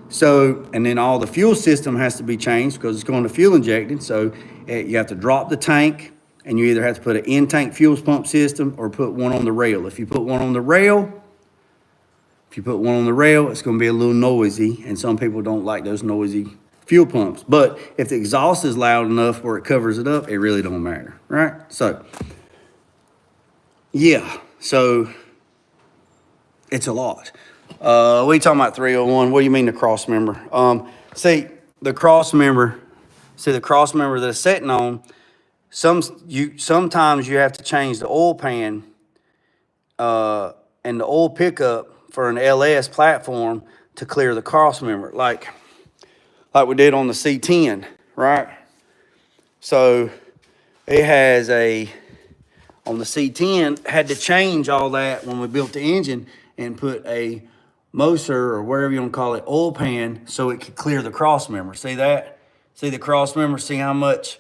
So, and then all the fuel system has to be changed, because it's going to fuel injected. So you have to drop the tank, and you either have to put an in-tank fuel pump system or put one on the rail. If you put one on the rail, it's going to be a little noisy, and some people don't like those noisy fuel pumps. But if the exhaust is loud enough where it covers it up, it really don't matter, right? So, yeah, so it's a lot. We talking about 301. What do you mean the cross member? See the cross member that it's sitting on. Sometimes you have to change the oil pan and the oil pickup for an LS platform to clear the cross member, like we did on the C10, right? So it has on the C10, had to change all that when we built the engine and put a Moser, or whatever you want to call it, oil pan, so it could clear the cross member. See that? See the cross member? See how much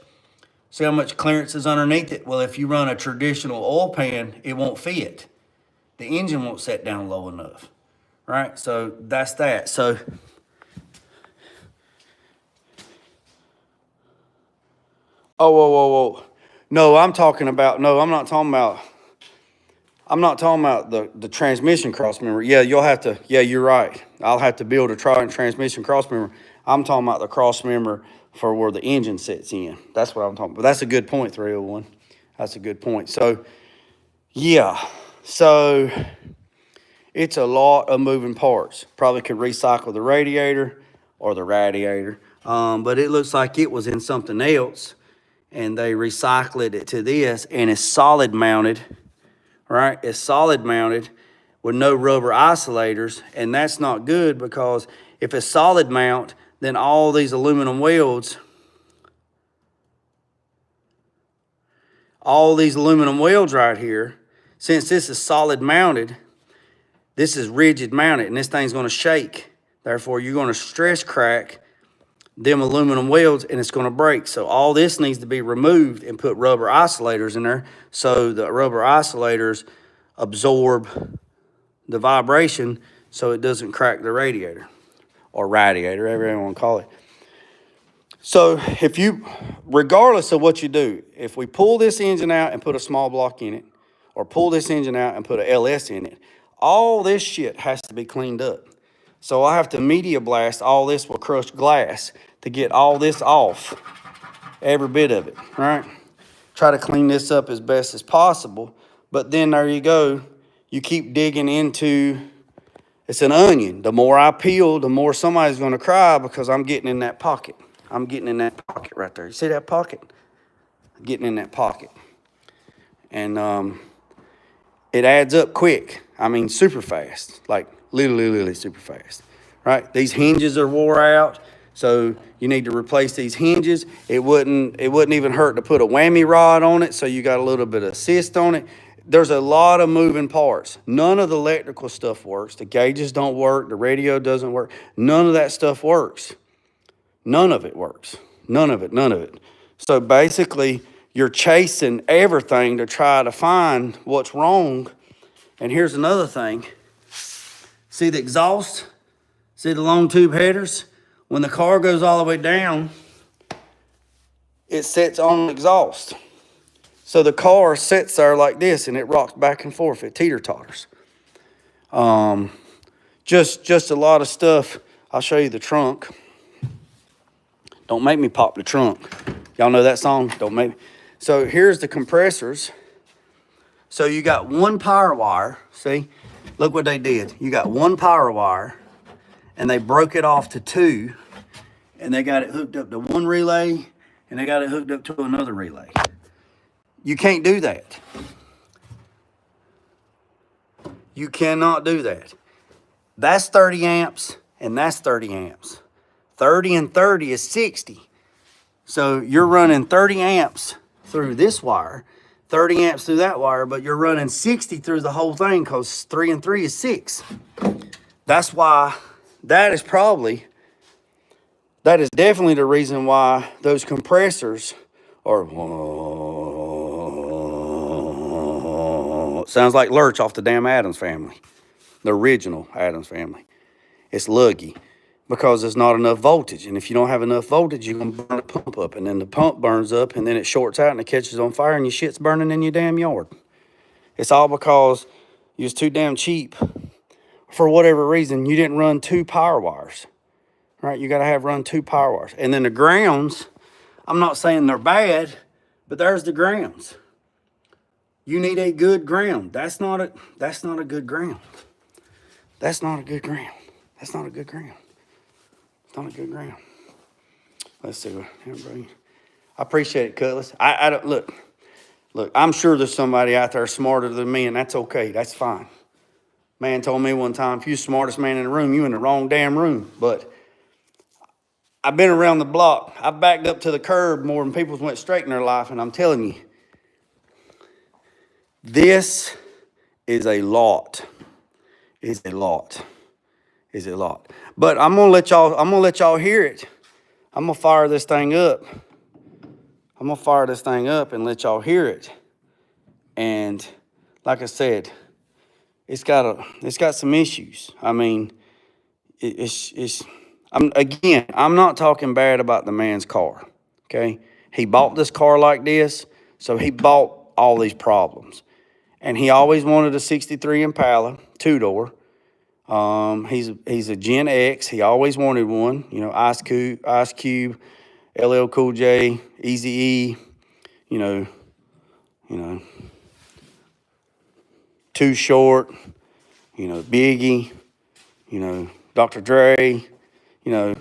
clearance is underneath it? Well, if you run a traditional oil pan, it won't fit. The engine won't set down low enough, right? So that's that. So whoa. No, I'm not talking about the transmission cross member. Yeah, you're right. I'll have to build a transmission cross member. I'm talking about the cross member for where the engine sits in. That's what I'm talking about. But that's a good point, 301. That's a good point. So, yeah. So, it's a lot of moving parts. Probably could recycle the radiator or the radiator. But it looks like it was in something else, and they recycled it to this, and it's solid mounted. Right? It's solid mounted with no rubber isolators, and that's not good, because if it's solid mount, then all these aluminum welds right here, since this is solid mounted, this is rigid mounted, and this thing's going to shake. Therefore, you're going to stress crack them aluminum welds and it's going to break. So all this needs to be removed and put rubber isolators in there so the rubber isolators absorb the vibration so it doesn't crack the radiator or radiator, whatever you want to call it. So if you, regardless of what you do, if we pull this engine out and put a small block in it, or pull this engine out and put a LS in it, all this shit has to be cleaned up. So I have to media blast all this with crushed glass to get all this off, every bit of it, right? Try to clean this up as best as possible. But then there you go. You keep digging into, it's an onion. The more I peel, the more somebody's going to cry because I'm getting in that pocket. I'm getting in that pocket right there. You see that pocket? I'm getting in that pocket. And it adds up quick. I mean, super fast, like literally super fast, right? These hinges are wore out, so you need to replace these hinges. It wouldn't even hurt to put a whammy rod on it, so you got a little bit of assist on it. There's a lot of moving parts. None of the electrical stuff works. The gauges don't work. The radio doesn't work. None of that stuff works. None of it works. None of it. So basically, you're chasing everything to try to find what's wrong. And here's another thing. See the exhaust? See the long tube headers? When the car goes all the way down, it sets on the exhaust. So the car sits there like this and it rocks back and forth. It teeter-totters. Just a lot of stuff. I'll show you the trunk. Don't make me pop the trunk. Y'all know that song? Don't make me. So here's the compressors. So you got one power wire. See, look what they did. You got one power wire and they broke it off to two and they got it hooked up to one relay and they got it hooked up to another relay. You can't do that. You cannot do that. That's 30 amps and that's 30 amps. 30 and 30 is 60. So you're running 30 amps through this wire, 30 amps through that wire, but you're running 60 through the whole thing because 3 and 3 is 6. That's why that is definitely the reason why those compressors are, sounds like Lurch off the damn Addams Family, the original Addams Family. It's luggy. Because there's not enough voltage. And if you don't have enough voltage, you're going to burn the pump up. And then the pump burns up, and then it shorts out, and it catches on fire, and your shit's burning in your damn yard. It's all because you was too damn cheap. For whatever reason, you didn't run 2 power wires. Right? You got to run 2 power wires. And then the grounds, I'm not saying they're bad, but there's the grounds. You need a good ground. That's not a good ground. That's not a good ground. That's not a good ground. Not a good ground. Let's see. I appreciate it, Cutlass. I don't look. I'm sure there's somebody out there smarter than me, and that's okay. That's fine. Man told me one time, if you're the smartest man in the room, you're in the wrong damn room. But I've been around the block. I've backed up to the curb more than people went straight in their life, and I'm telling you, this is a lot. Is a lot. But I'm gonna let y'all hear it. I'm gonna fire this thing up. And let y'all hear it. And like I said, it's got some issues. I mean, I'm not talking bad about the man's car. Okay? He bought this car like this, so he bought all these problems. And he always wanted a 63 Impala, 2-door. He's a Gen X. He always wanted one. You know, Ice Cube, LL Cool J, Eazy-E. You know, Too Short. You know, Biggie. You know, Dr. Dre. You know,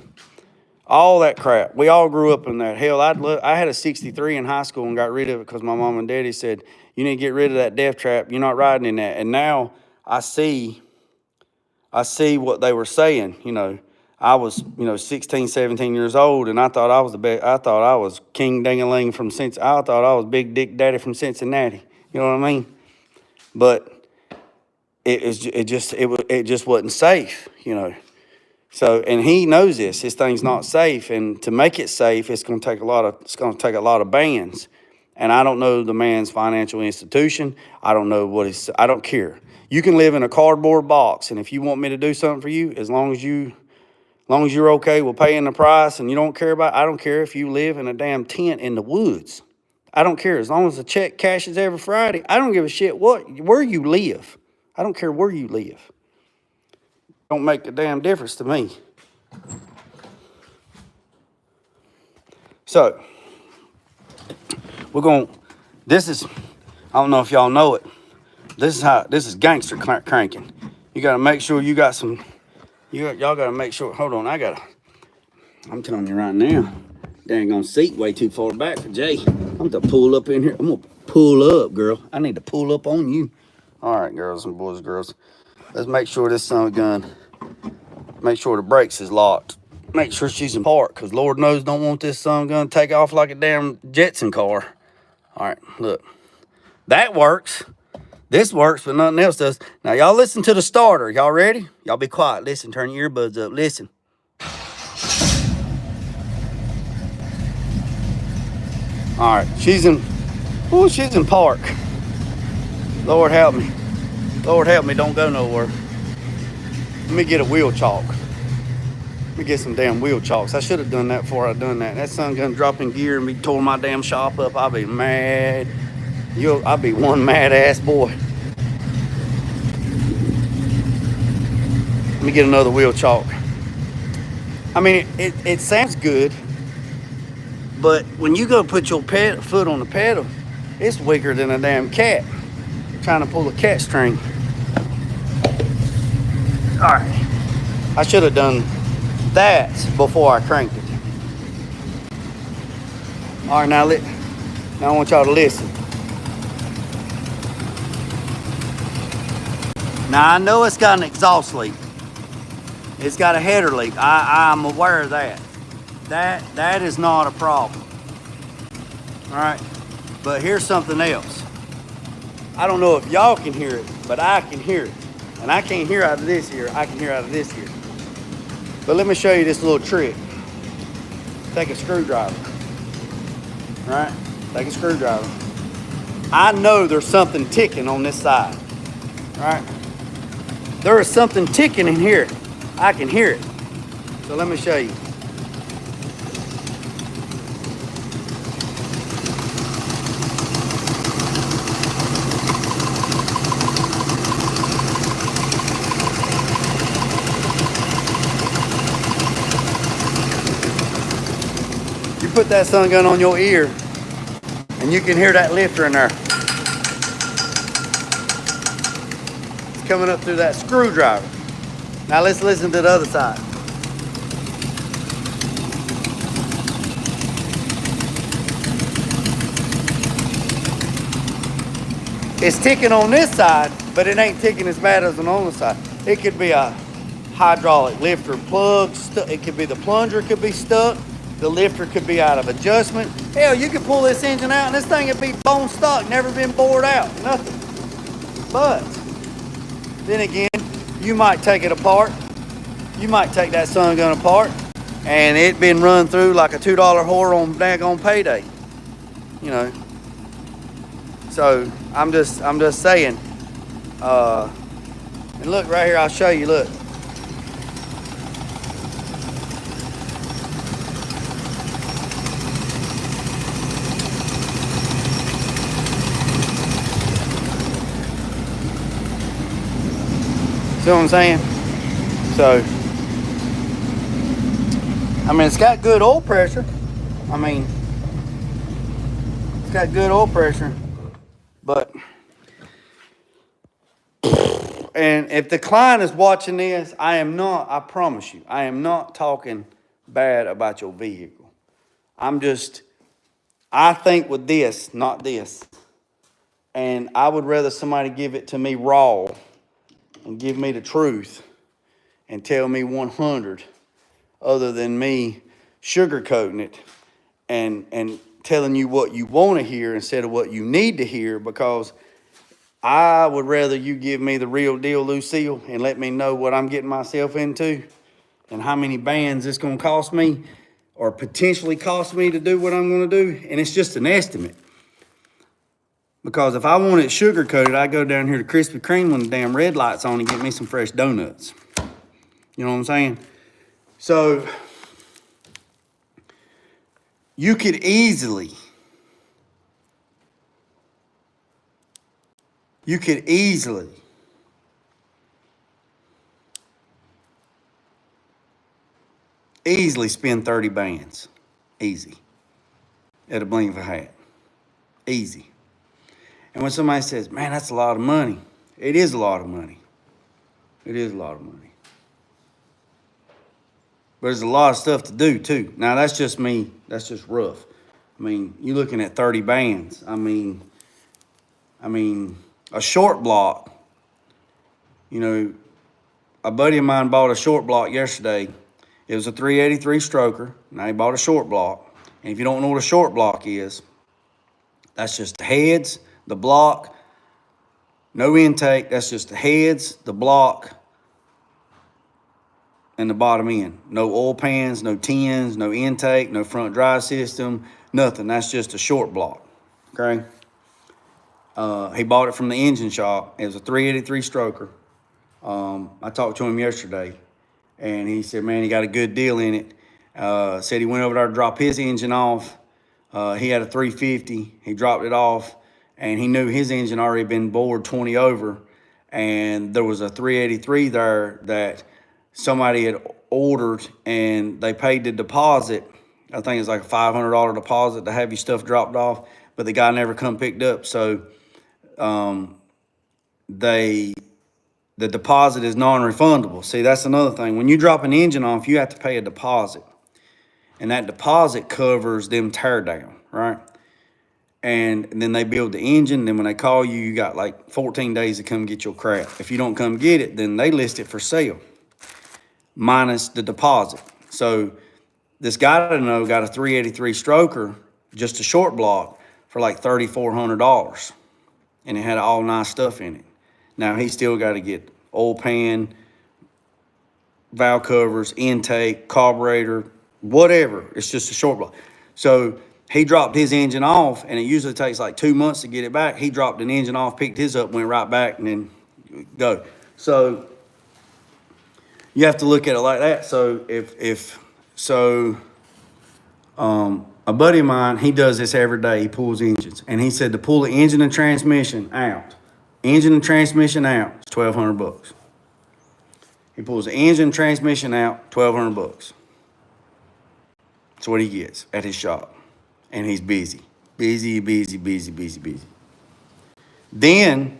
all that crap. We all grew up in that. Hell, I had a 63 in high school and got rid of it because my mom and daddy said, "You need to get rid of that death trap. You're not riding in that." And now I see what they were saying. You know, I was, 16, 17 years old, and I thought I was the best. I thought I was King Ding-a-ling from Cincinnati. I thought I was Big Dick Daddy from Cincinnati. You know what I mean? But it just wasn't safe, So, and he knows this. This thing's not safe, and to make it safe, it's going to take a lot of bands. And I don't know the man's financial institution. I don't know I don't care. You can live in a cardboard box, and if you want me to do something for you, as long as you're okay with paying the price and you don't care about, I don't care if you live in a damn tent in the woods. I don't care. As long as the check cashes every Friday, I don't give a shit where you live. I don't care where you live. Don't make a damn difference to me. So, this is, I don't know if y'all know it. This is gangster cranking. You got to make sure you got some, y'all got to make sure, hold on, I'm telling you right now, dang on seat way too far back for Jay. I'm going to pull up in here. I'm going to pull up, girl. I need to pull up on you. All right, girls and boys, girls. Let's make sure this son of a gun, make sure the brakes is locked. Make sure she's in park, because Lord knows don't want this son of a gun to take off like a damn Jetson car. All right, look. That works. This works, but nothing else does. Now, y'all listen to the starter. Y'all ready? Y'all be quiet. Listen, turn your earbuds up. Listen. All right, she's in park. Lord help me. Lord help me, don't go nowhere. Let me get a wheel chalk. Let me get some damn wheel chalks. I should have done that before I done that. That son gonna drop in gear and be tore my damn shop up. I'll be mad. I'll be one mad ass boy. Let me get another wheel chalk. I mean, it sounds good, but when you go put your foot on the pedal, it's weaker than a damn cat trying to pull a cat string. All right, I should have done that before I cranked it. All right, now I want y'all to listen. Now I know it's got an exhaust leak. It's got a header leak. I'm aware of that. That is not a problem. All right, but here's something else. I don't know if y'all can hear it, but I can hear it. And I can't hear out of this ear. I can hear out of this ear. But let me show you this little trick. Take a screwdriver. All right? Take a screwdriver. I know there's something ticking on this side. All right? There is something ticking in here. I can hear it. So let me show you. You put that sun gun on your ear and you can hear that lifter in there. It's coming up through that screwdriver. Now let's listen to the other side. It's ticking on this side, but it ain't ticking as bad as on the other side. It could be a hydraulic lifter plug. It could be the plunger could be stuck. The lifter could be out of adjustment. Hell, you could pull this engine out and this thing would be bone stock, never been bored out, nothing. But then again, you might take it apart. You might take that sun gun apart and it been run through like a $2 whore on daggone payday. You know. So I'm just saying. And look right here, I'll show you, look. See what I'm saying? So, I mean, it's got good oil pressure. I mean, it's got good oil pressure, but, and if the client is watching this, I promise you, I am not talking bad about your vehicle. I think with this, not this. And I would rather somebody give it to me raw and give me the truth and tell me 100 other than me sugarcoating it and telling you what you want to hear instead of what you need to hear, because I would rather you give me the real deal, Lucille, and let me know what I'm getting myself into and how many bands it's going to cost me or potentially cost me to do what I'm going to do. And it's just an estimate. Because if I want it sugar coated, I go down here to Krispy Kreme when the damn red light's on and get me some fresh donuts. You know what I'm saying? So you could easily spend 30 bands. Easy. At a blink of a hat. Easy. And when somebody says, man, that's a lot of money, it is a lot of money. It is a lot of money. But there's a lot of stuff to do too. Now that's just me, that's just rough. I mean, you're looking at 30 bands. I mean, a short block, you know, a buddy of mine bought a short block yesterday. It was a 383 stroker. Now he bought a short block. And if you don't know what a short block is, that's just the heads, the block, no intake. That's just the heads, the block, and the bottom end. No oil pans, no tins, no intake, no front drive system, nothing. That's just a short block, okay? He bought it from the engine shop. It was a 383 stroker. I talked to him yesterday, and he said, man, he got a good deal in it. Said he went over there to drop his engine off. He had a 350. He dropped it off, and he knew his engine already been bored 20 over, and there was a 383 there that somebody had ordered, and they paid the deposit. I think it's like a $500 deposit to have your stuff dropped off, but the guy never come picked up. So the deposit is non-refundable. See, that's another thing. When you drop an engine off, you have to pay a deposit. And that deposit covers them tear down, right? And then they build the engine. Then when they call you, you got like 14 days to come get your crap. If you don't come get it, then they list it for sale, minus the deposit. So this guy I know got a 383 stroker, just a short block, for like $3,400. And it had all nice stuff in it. Now he still got to get oil pan, valve covers, intake, carburetor, whatever. It's just a short block. So he dropped his engine off, and it usually takes like 2 months to get it back. He dropped an engine off, picked his up, went right back, and then go. So you have to look at it like that. So a buddy of mine, he does this every day. He pulls engines, and he said to pull the engine and transmission out, it's $1,200. He pulls the engine and transmission out, $1,200. That's what he gets at his shop, and he's busy. Then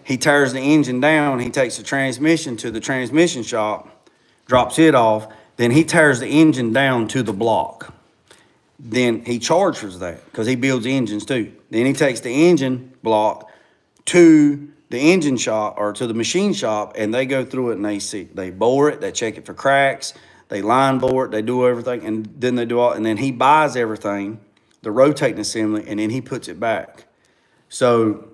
he tears the engine down. He takes the transmission to the transmission shop, drops it off. Then he tears the engine down to the block. Then he charges that because he builds engines too. Then he takes the engine block to the engine shop or to the machine shop, and they go through it and they bore it, they check it for cracks, they line bore it, they do everything, and then they do all, and then he buys everything, the rotating assembly, and then he puts it back. So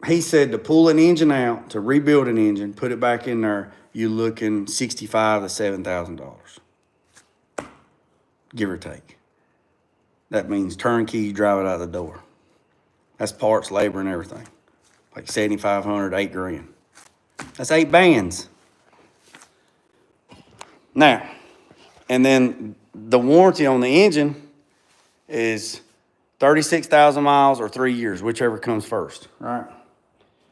he said to pull an engine out, to rebuild an engine, put it back in there, you're looking $6,500 to $7,000, give or take. That means turnkey, you drive it out the door. That's parts, labor, and everything. Like $7,500, $8,000. That's 8 bands. Now, and then the warranty on the engine is 36,000 miles or 3 years, whichever comes first, right?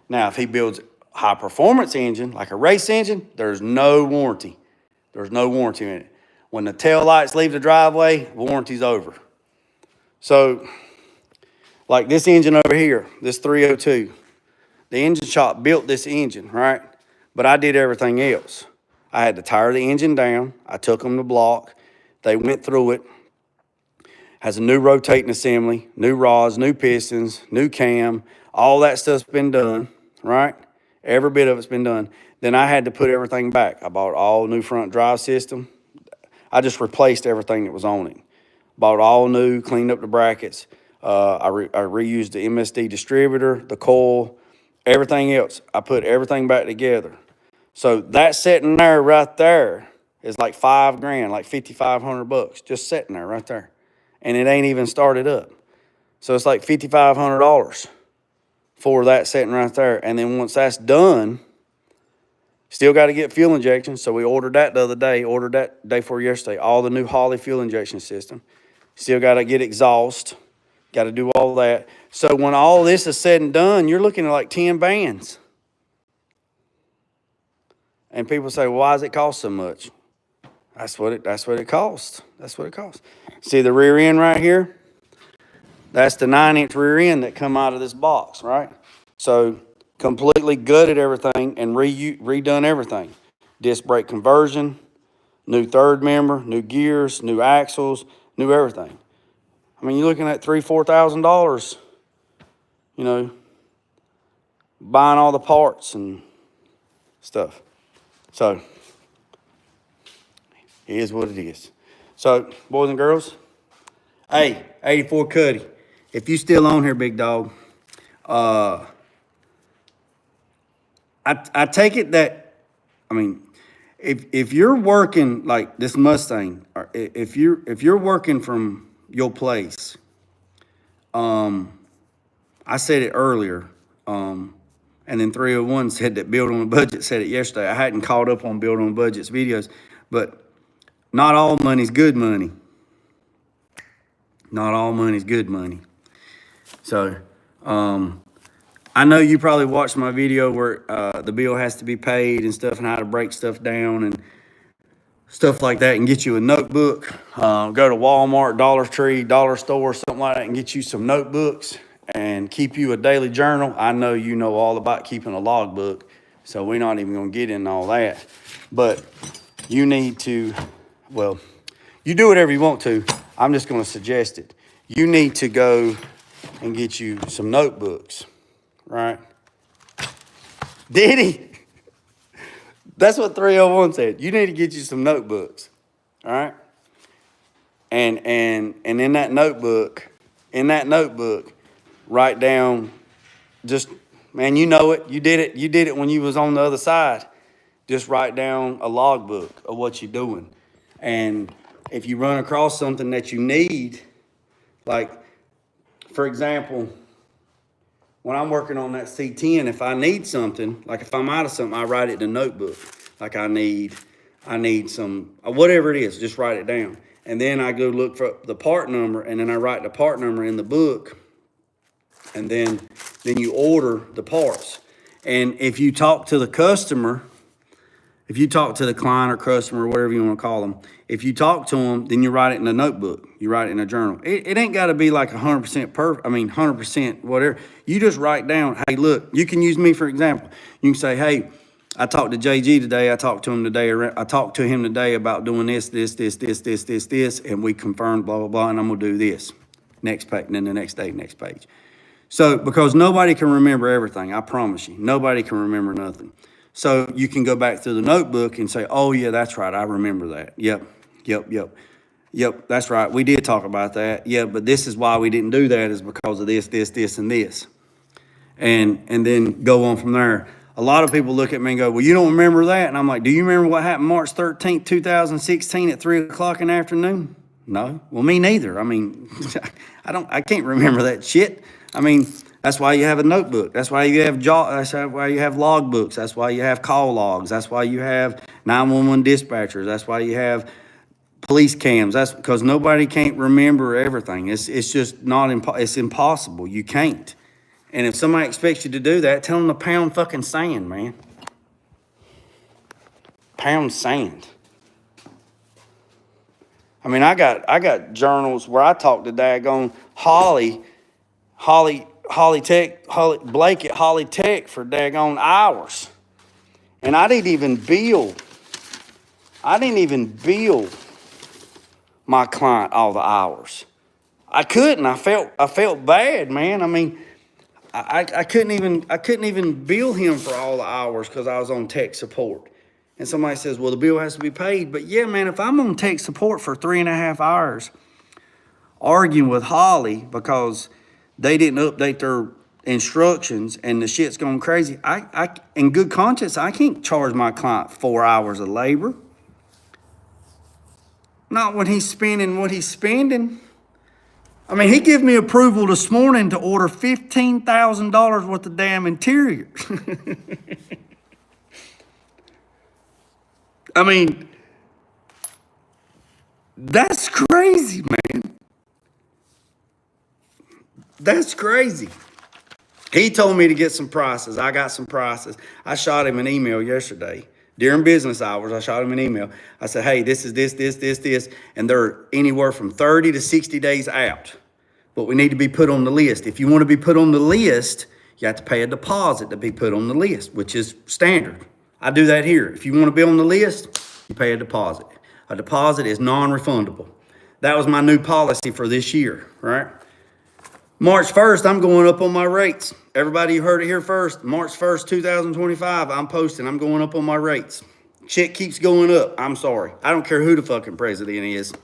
Now, if he builds a high-performance engine, like a race engine, there's no warranty. There's no warranty in it. When the tail lights leave the driveway, warranty's over. So, like this engine over here, this 302, the engine shop built this engine, right? But I did everything else. I had to tire the engine down. I took them to block. They went through it. Has a new rotating assembly, new rods, new pistons, new cam. All that stuff's been done, right? Every bit of it's been done. Then I had to put everything back. I bought all new front drive system. I just replaced everything that was on it. Bought all new, cleaned up the brackets. I reused the MSD distributor, the coil, everything else. I put everything back together. So that sitting there right there is like $5 grand, like $5,500, just sitting there right there. And it ain't even started up. So it's like $5,500 for that sitting right there. And then once that's done, still got to get fuel injection. So we ordered that the other day, ordered that day before yesterday, all the new Holley fuel injection system. Still got to get exhaust, got to do all that. So when all this is said and done, you're looking at like 10 bands. And people say, well, why does it cost so much? That's what it costs. That's what it costs. See the rear end right here? That's the 9-inch rear end that come out of this box, right? So completely gutted everything and redone everything. Disc brake conversion, new third member, new gears, new axles, new everything. I mean, you're looking at $3,000-$4,000, you know, buying all the parts and stuff. So it is what it is. So, boys and girls, hey, 84 Cuddy, if you still on here, big dog, I take it that, I mean, if you're working like this Mustang, or if you're working from your place, I said it earlier, and then 301 said that Build on a Budget said it yesterday. I hadn't caught up on Build on a Budget's videos, but not all money's good money. Not all money's good money. So, I know you probably watched my video where the bill has to be paid and stuff and how to break stuff down and stuff like that and get you a notebook. Go to Walmart, Dollar Tree, Dollar Store, something like that and get you some notebooks and keep you a daily journal. I know you know all about keeping a logbook, so we're not even going to get into all that. But you need to, well, you do whatever you want to. I'm just going to suggest it. You need to go and get you some notebooks, right? Did he? That's what 301 said. You need to get you some notebooks, all right? And in that notebook, write down just, man, you know it. You did it when you was on the other side. Just write down a logbook of what you're doing. And if you run across something that you need, like, for example, when I'm working on that C10, if I need something, like if I'm out of something, I write it in a notebook. Like I need some, whatever it is, just write it down. And then I go look for the part number, and then I write the part number in the book. And then you order the parts. And if you talk to the customer, if you talk to the client or customer, whatever you want to call them, if you talk to them, then you write it in a notebook. You write it in a journal. It ain't got to be like 100% perfect. I mean, 100% whatever. You just write down, hey, look, you can use me for example. You can say, hey, I talked to JG today. I talked to him today about doing this, and we confirmed blah, blah, blah, and I'm going to do this. Next page, and then the next day, next page. So, because nobody can remember everything, I promise you. Nobody can remember nothing. So you can go back through the notebook and say, oh, yeah, that's right. I remember that. Yep, that's right. We did talk about that. Yeah, but this is why we didn't do that is because of this, and this. And then go on from there. A lot of people look at me and go, well, you don't remember that? And I'm like, do you remember what happened March 13th, 2016 at 3 o'clock in the afternoon? No. Well, me neither. I mean, I can't remember that shit. I mean, that's why you have a notebook. That's why you have logbooks. That's why you have call logs. That's why you have 911 dispatchers. That's why you have police cams. That's because nobody can't remember everything. It's just not it's impossible. You can't. And if somebody expects you to do that, tell them to pound fucking sand, man. Pound sand. I mean, I got journals where I talk to daggone Blake at Holly Tech for daggone hours. And I didn't even bill my client all the hours. I couldn't. I felt bad, man. I mean, I couldn't even bill him for all the hours because I was on tech support. And somebody says, well, the bill has to be paid. But yeah, man, if I'm on tech support for 3.5 hours arguing with Holly because they didn't update instructions and the shit's going crazy, I in good conscience, I can't charge my client 4 hours of labor. Not when he's spending what he's spending. I mean, he gave me approval this morning to order $15,000 worth of damn interior. I mean, that's crazy, man. That's crazy. He told me to get some prices. I got some prices. I shot him an email yesterday. During business hours, I shot him an email. I said, hey, this is this, and they're anywhere from 30 to 60 days out. But we need to be put on the list. If you want to be put on the list, you have to pay a deposit to be put on the list, which is standard. I do that here. If you want to be on the list, you pay a deposit. A deposit is non-refundable. That was my new policy for this year, right? March 1st, I'm going up on my rates. Everybody, you heard it here first. March 1st, 2025, I'm posting. I'm going up on my rates. Shit keeps going up. I'm sorry. I don't care who the fucking president is.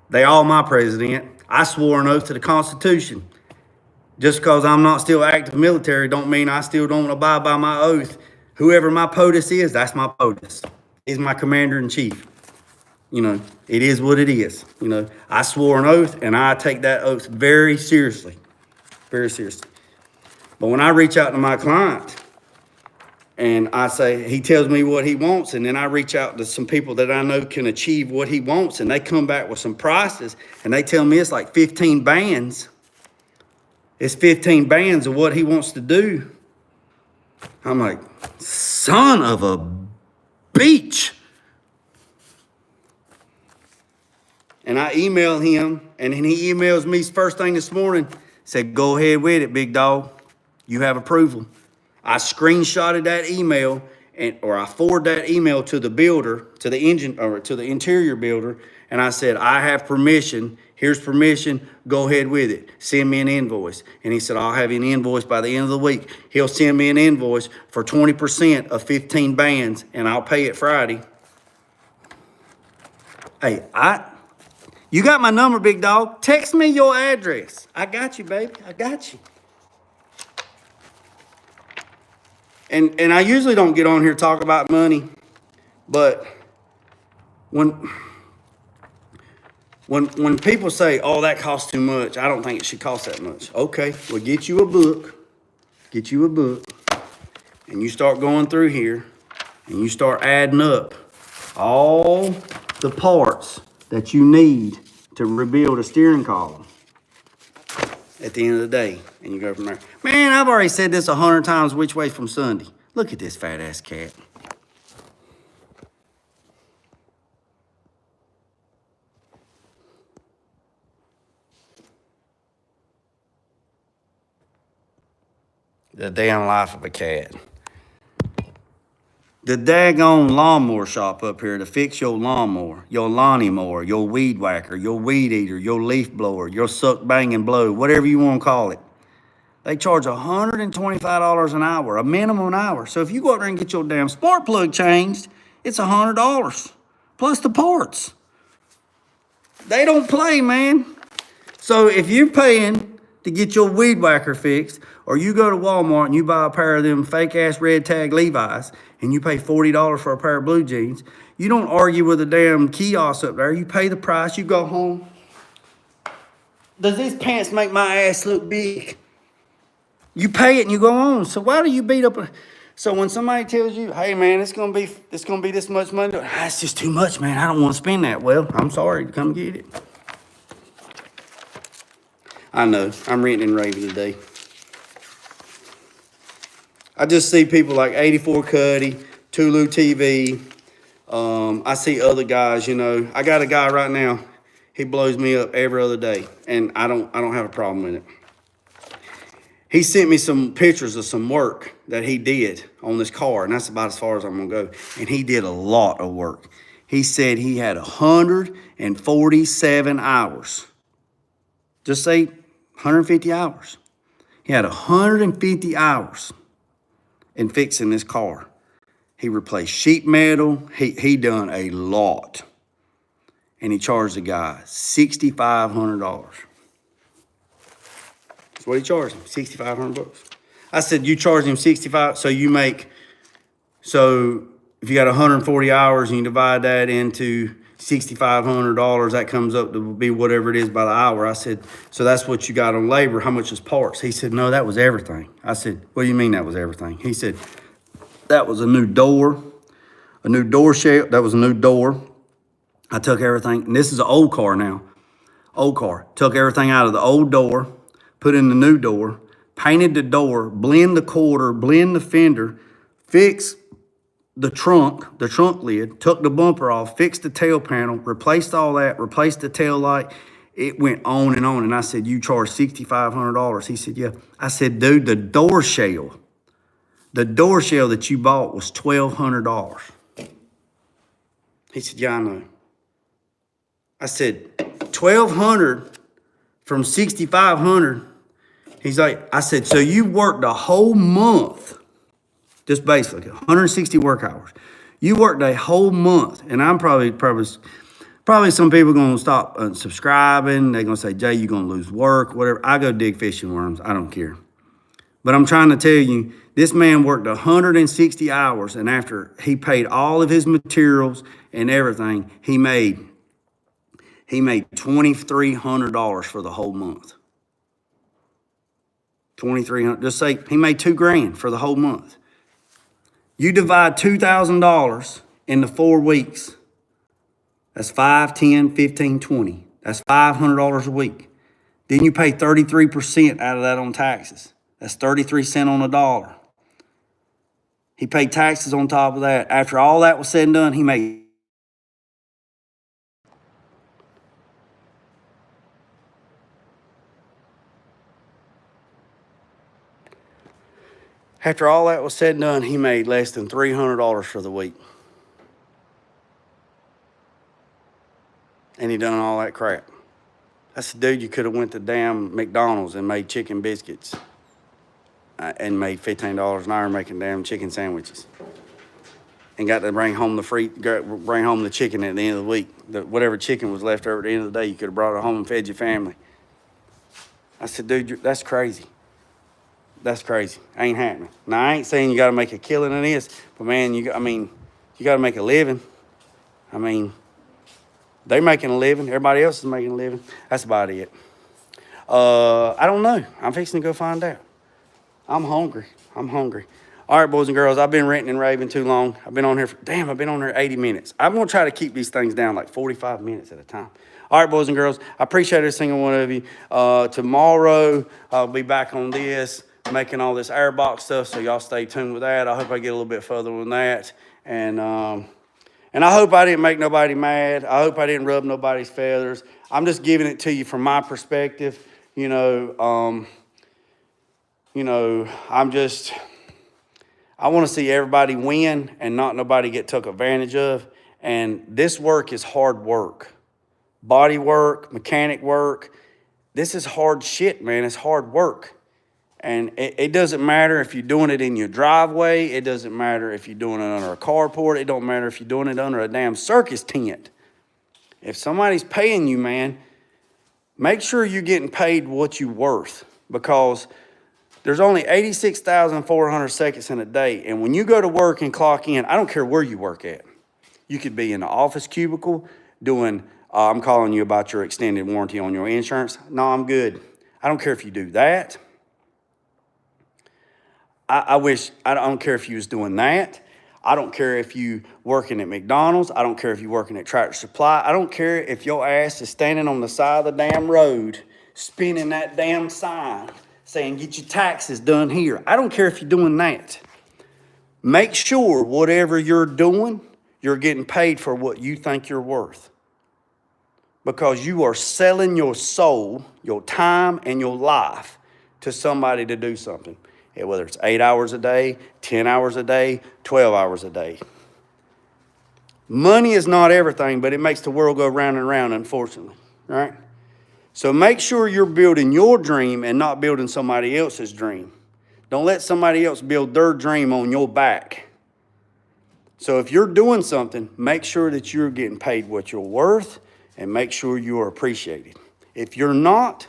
They all my president. I swore an oath to the Constitution. Just because I'm not still active military don't mean I still don't abide by my oath. Whoever my POTUS is, that's my POTUS. He's my commander-in-chief. You know, it is what it is. You know, I swore an oath, and I take that oath very seriously. Very seriously. But when I reach out to my client, and I say, he tells me what he wants, and then I reach out to some people that I know can achieve what he wants, and they come back with some prices, and they tell me it's like 15 bands. It's 15 bands of what he wants to do. I'm like, son of a beach. And I email him, and then he emails me first thing this morning, said, go ahead with it, big dog. You have approval. I screenshotted that email, or I forwarded that email to the builder, to the engine, or to the interior builder, and I said, I have permission. Here's permission. Go ahead with it. Send me an invoice. And he said, I'll have an invoice by the end of the week. He'll send me an invoice for 20% of 15 bands, and I'll pay it Friday. Hey, you got my number, big dog. Text me your address. I got you, baby. I got you. And I usually don't get on here to talk about money, but when people say, oh, that costs too much, I don't think it should cost that much. Okay, well, get you a book, and you start going through here, and you start adding up all the parts that you need to rebuild a steering column at the end of the day, and you go from there. Man, I've already said this 100 times which way from Sunday. Look at this fat ass cat. The damn life of a cat. The daggone lawnmower shop up here to fix your lawnmower, your lawney mower, your weed whacker, your weed eater, your leaf blower, your suck, bang, and blow, whatever you want to call it. They charge $125 an hour, a minimum hour. So if you go out there and get your damn spark plug changed, it's $100 plus the parts. They don't play, man. So if you're paying to get your weed whacker fixed, or you go to Walmart and you buy a pair of them fake-ass red tag Levi's, and you pay $40 for a pair of blue jeans, you don't argue with the damn kiosk up there. You pay the price, you go home. Does these pants make my ass look big? You pay it and you go on. So why do you beat up? So when somebody tells you, hey man, it's gonna be this much money, it's just too much, man. I don't want to spend that. Well, I'm sorry, come get it. I know, I'm ranting and raving today. I just see people like 84 Cuddy, Tulu TV. I see other guys, you know. I got a guy right now. He blows me up every other day, and I don't have a problem with it. He sent me some pictures of some work that he did on this car, and that's about as far as I'm gonna go. And he did a lot of work. He said he had 147 hours. Just say 150 hours. He had 150 hours in fixing this car. He replaced sheet metal. He done a lot. And he charged the guy $6,500. That's what he charged him, $6,500. I said, you charge him 65, so you make, so if you got 140 hours and you divide that into $6,500, that comes up to be whatever it is by the hour. I said, so that's what you got on labor. How much is parts? He said, no, that was everything. I said, what do you mean that was everything? He said, that was a new door shell. That was a new door. I took everything, and this is an old car now, old car. Took everything out of the old door, put in the new door, painted the door, blend the quarter, blend the fender, fix the trunk lid, took the bumper off, fixed the tail panel, replaced all that, replaced the tail light. It went on. And I said, you charge $6,500. He said, yeah. I said, dude, the door shell that you bought was $1,200. He said, yeah, I know. I said, $1,200 from $6,500. He's like, I said, so you worked a whole month, just basically 160 work hours. You worked a whole month, and I'm probably some people going to stop subscribing. They're going to say, Jay, you're going to lose work, whatever. I go dig fishing worms. I don't care. But I'm trying to tell you, this man worked 160 hours, and after he paid all of his materials and everything, he made $2,300 for the whole month. $2,300. Just say he made $2,000 for the whole month. You divide $2,000 into 4 weeks. That's 5, 10, 15, 20. That's $500 a week. Then you pay 33% out of that on taxes. That's 33 cents on the dollar. He paid taxes on top of that. After all that was said and done, he made less than $300 for the week. And he done all that crap. That's the dude you could have went to damn McDonald's and made chicken biscuits and made $15 an hour making damn chicken sandwiches. And got to bring home the chicken at the end of the week. Whatever chicken was left over at the end of the day, you could have brought it home and fed your family. I said, dude, that's crazy. That's crazy. Ain't happening. Now, I ain't saying you got to make a killing in this, but man, you got to make a living. I mean, they're making a living. Everybody else is making a living. That's about it. I don't know. I'm fixing to go find out. I'm hungry. All right, boys and girls, I've been ranting and raving too long. I've been on here 80 minutes. I'm going to try to keep these things down like 45 minutes at a time. All right, boys and girls, I appreciate every single one of you. Tomorrow, I'll be back on this, making all this airbox stuff, so y'all stay tuned with that. I hope I get a little bit further with that. And I hope I didn't make nobody mad. I hope I didn't rub nobody's feathers. I'm just giving it to you from my perspective. I want to see everybody win and not nobody get took advantage of. And this work is hard work. Body work, mechanic work. This is hard shit, man. It's hard work. And it doesn't matter if you're doing it in your driveway. It doesn't matter if you're doing it under a carport. It don't matter if you're doing it under a damn circus tent. If somebody's paying you, man, make sure you're getting paid what you're worth, because there's only 86,400 seconds in a day. And when you go to work and clock in, I don't care where you work at. You could be in the office cubicle doing, I'm calling you about your extended warranty on your insurance. No, I'm good. I don't care if you do that. I don't care if you was doing that. I don't care if you working at McDonald's. I don't care if you working at Tractor Supply. I don't care if your ass is standing on the side of the damn road, spinning that damn sign, saying, get your taxes done here. I don't care if you're doing that. Make sure whatever you're doing, you're getting paid for what you think you're worth. Because you are selling your soul, your time, and your life to somebody to do something. Whether it's 8 hours a day, 10 hours a day, 12 hours a day. Money is not everything, but it makes the world go round and round, unfortunately, right? So make sure you're building your dream and not building somebody else's dream. Don't let somebody else build their dream on your back. So if you're doing something, make sure that you're getting paid what you're worth and make sure you are appreciated. If you're not,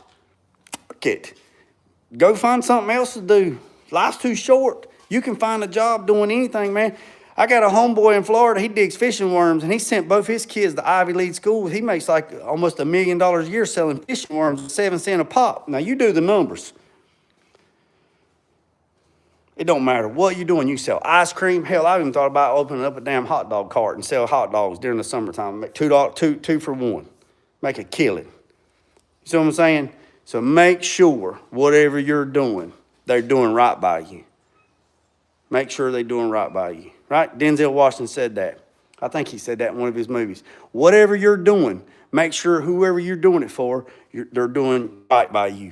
fuck it. Go find something else to do. Life's too short. You can find a job doing anything, man. I got a homeboy in Florida. He digs fishing worms, and he sent both his kids to Ivy League schools. He makes like almost $1 million a year selling fishing worms, 7 cents a pop. Now, you do the numbers. It don't matter what you're doing. You sell ice cream. Hell, I even thought about opening up a damn hot dog cart and sell hot dogs during the summertime. Make two for $1. Make a killing. You see what I'm saying? So make sure whatever you're doing, they're doing right by you. Make sure they're doing right by you. Right? Denzel Washington said that. I think he said that in one of his movies. Whatever you're doing, make sure whoever you're doing it for, they're doing right by you.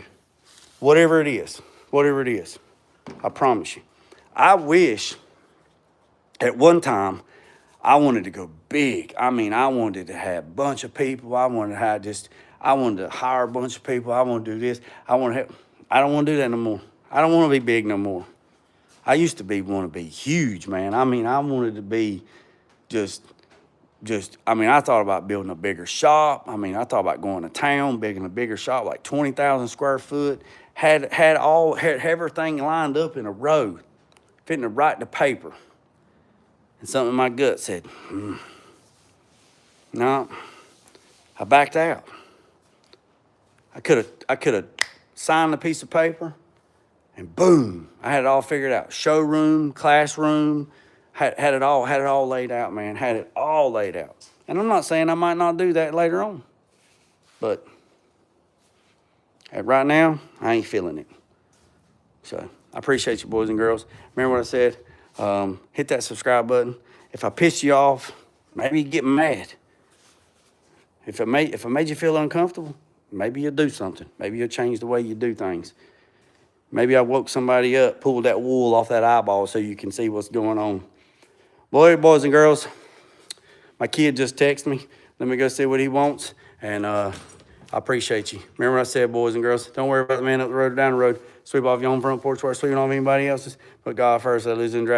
Whatever it is. Whatever it is. I promise you. I wish at one time I wanted to go big. I mean, I wanted to have a bunch of people. I wanted to hire a bunch of people. I want to do this. I don't want to do that no more. I don't want to be big no more. I used to want to be huge, man. I mean, I wanted to be I thought about building a bigger shop. I mean, I thought about going to town, building a bigger shop, like 20,000 square foot. Had everything lined up in a row, fitting to write the paper. And something in my gut said, no, I backed out. I could have signed a piece of paper, and boom, I had it all figured out. Showroom, classroom, had it all laid out, man. Had it all laid out. And I'm not saying I might not do that later on, but right now, I ain't feeling it. So I appreciate you, boys and girls. Remember what I said? Hit that subscribe button. If I piss you off, maybe you get mad. If I made you feel uncomfortable, maybe you'll do something. Maybe you'll change the way you do things. Maybe I woke somebody up, pulled that wool off that eyeball so you can see what's going on. Boys and girls, my kid just texted me. Let me go see what he wants. And I appreciate you. Remember what I said, boys and girls? Don't worry about the man up the road or down the road. Sweep off your own front porch while sweeping off anybody else's. Put God first, I lose and drive.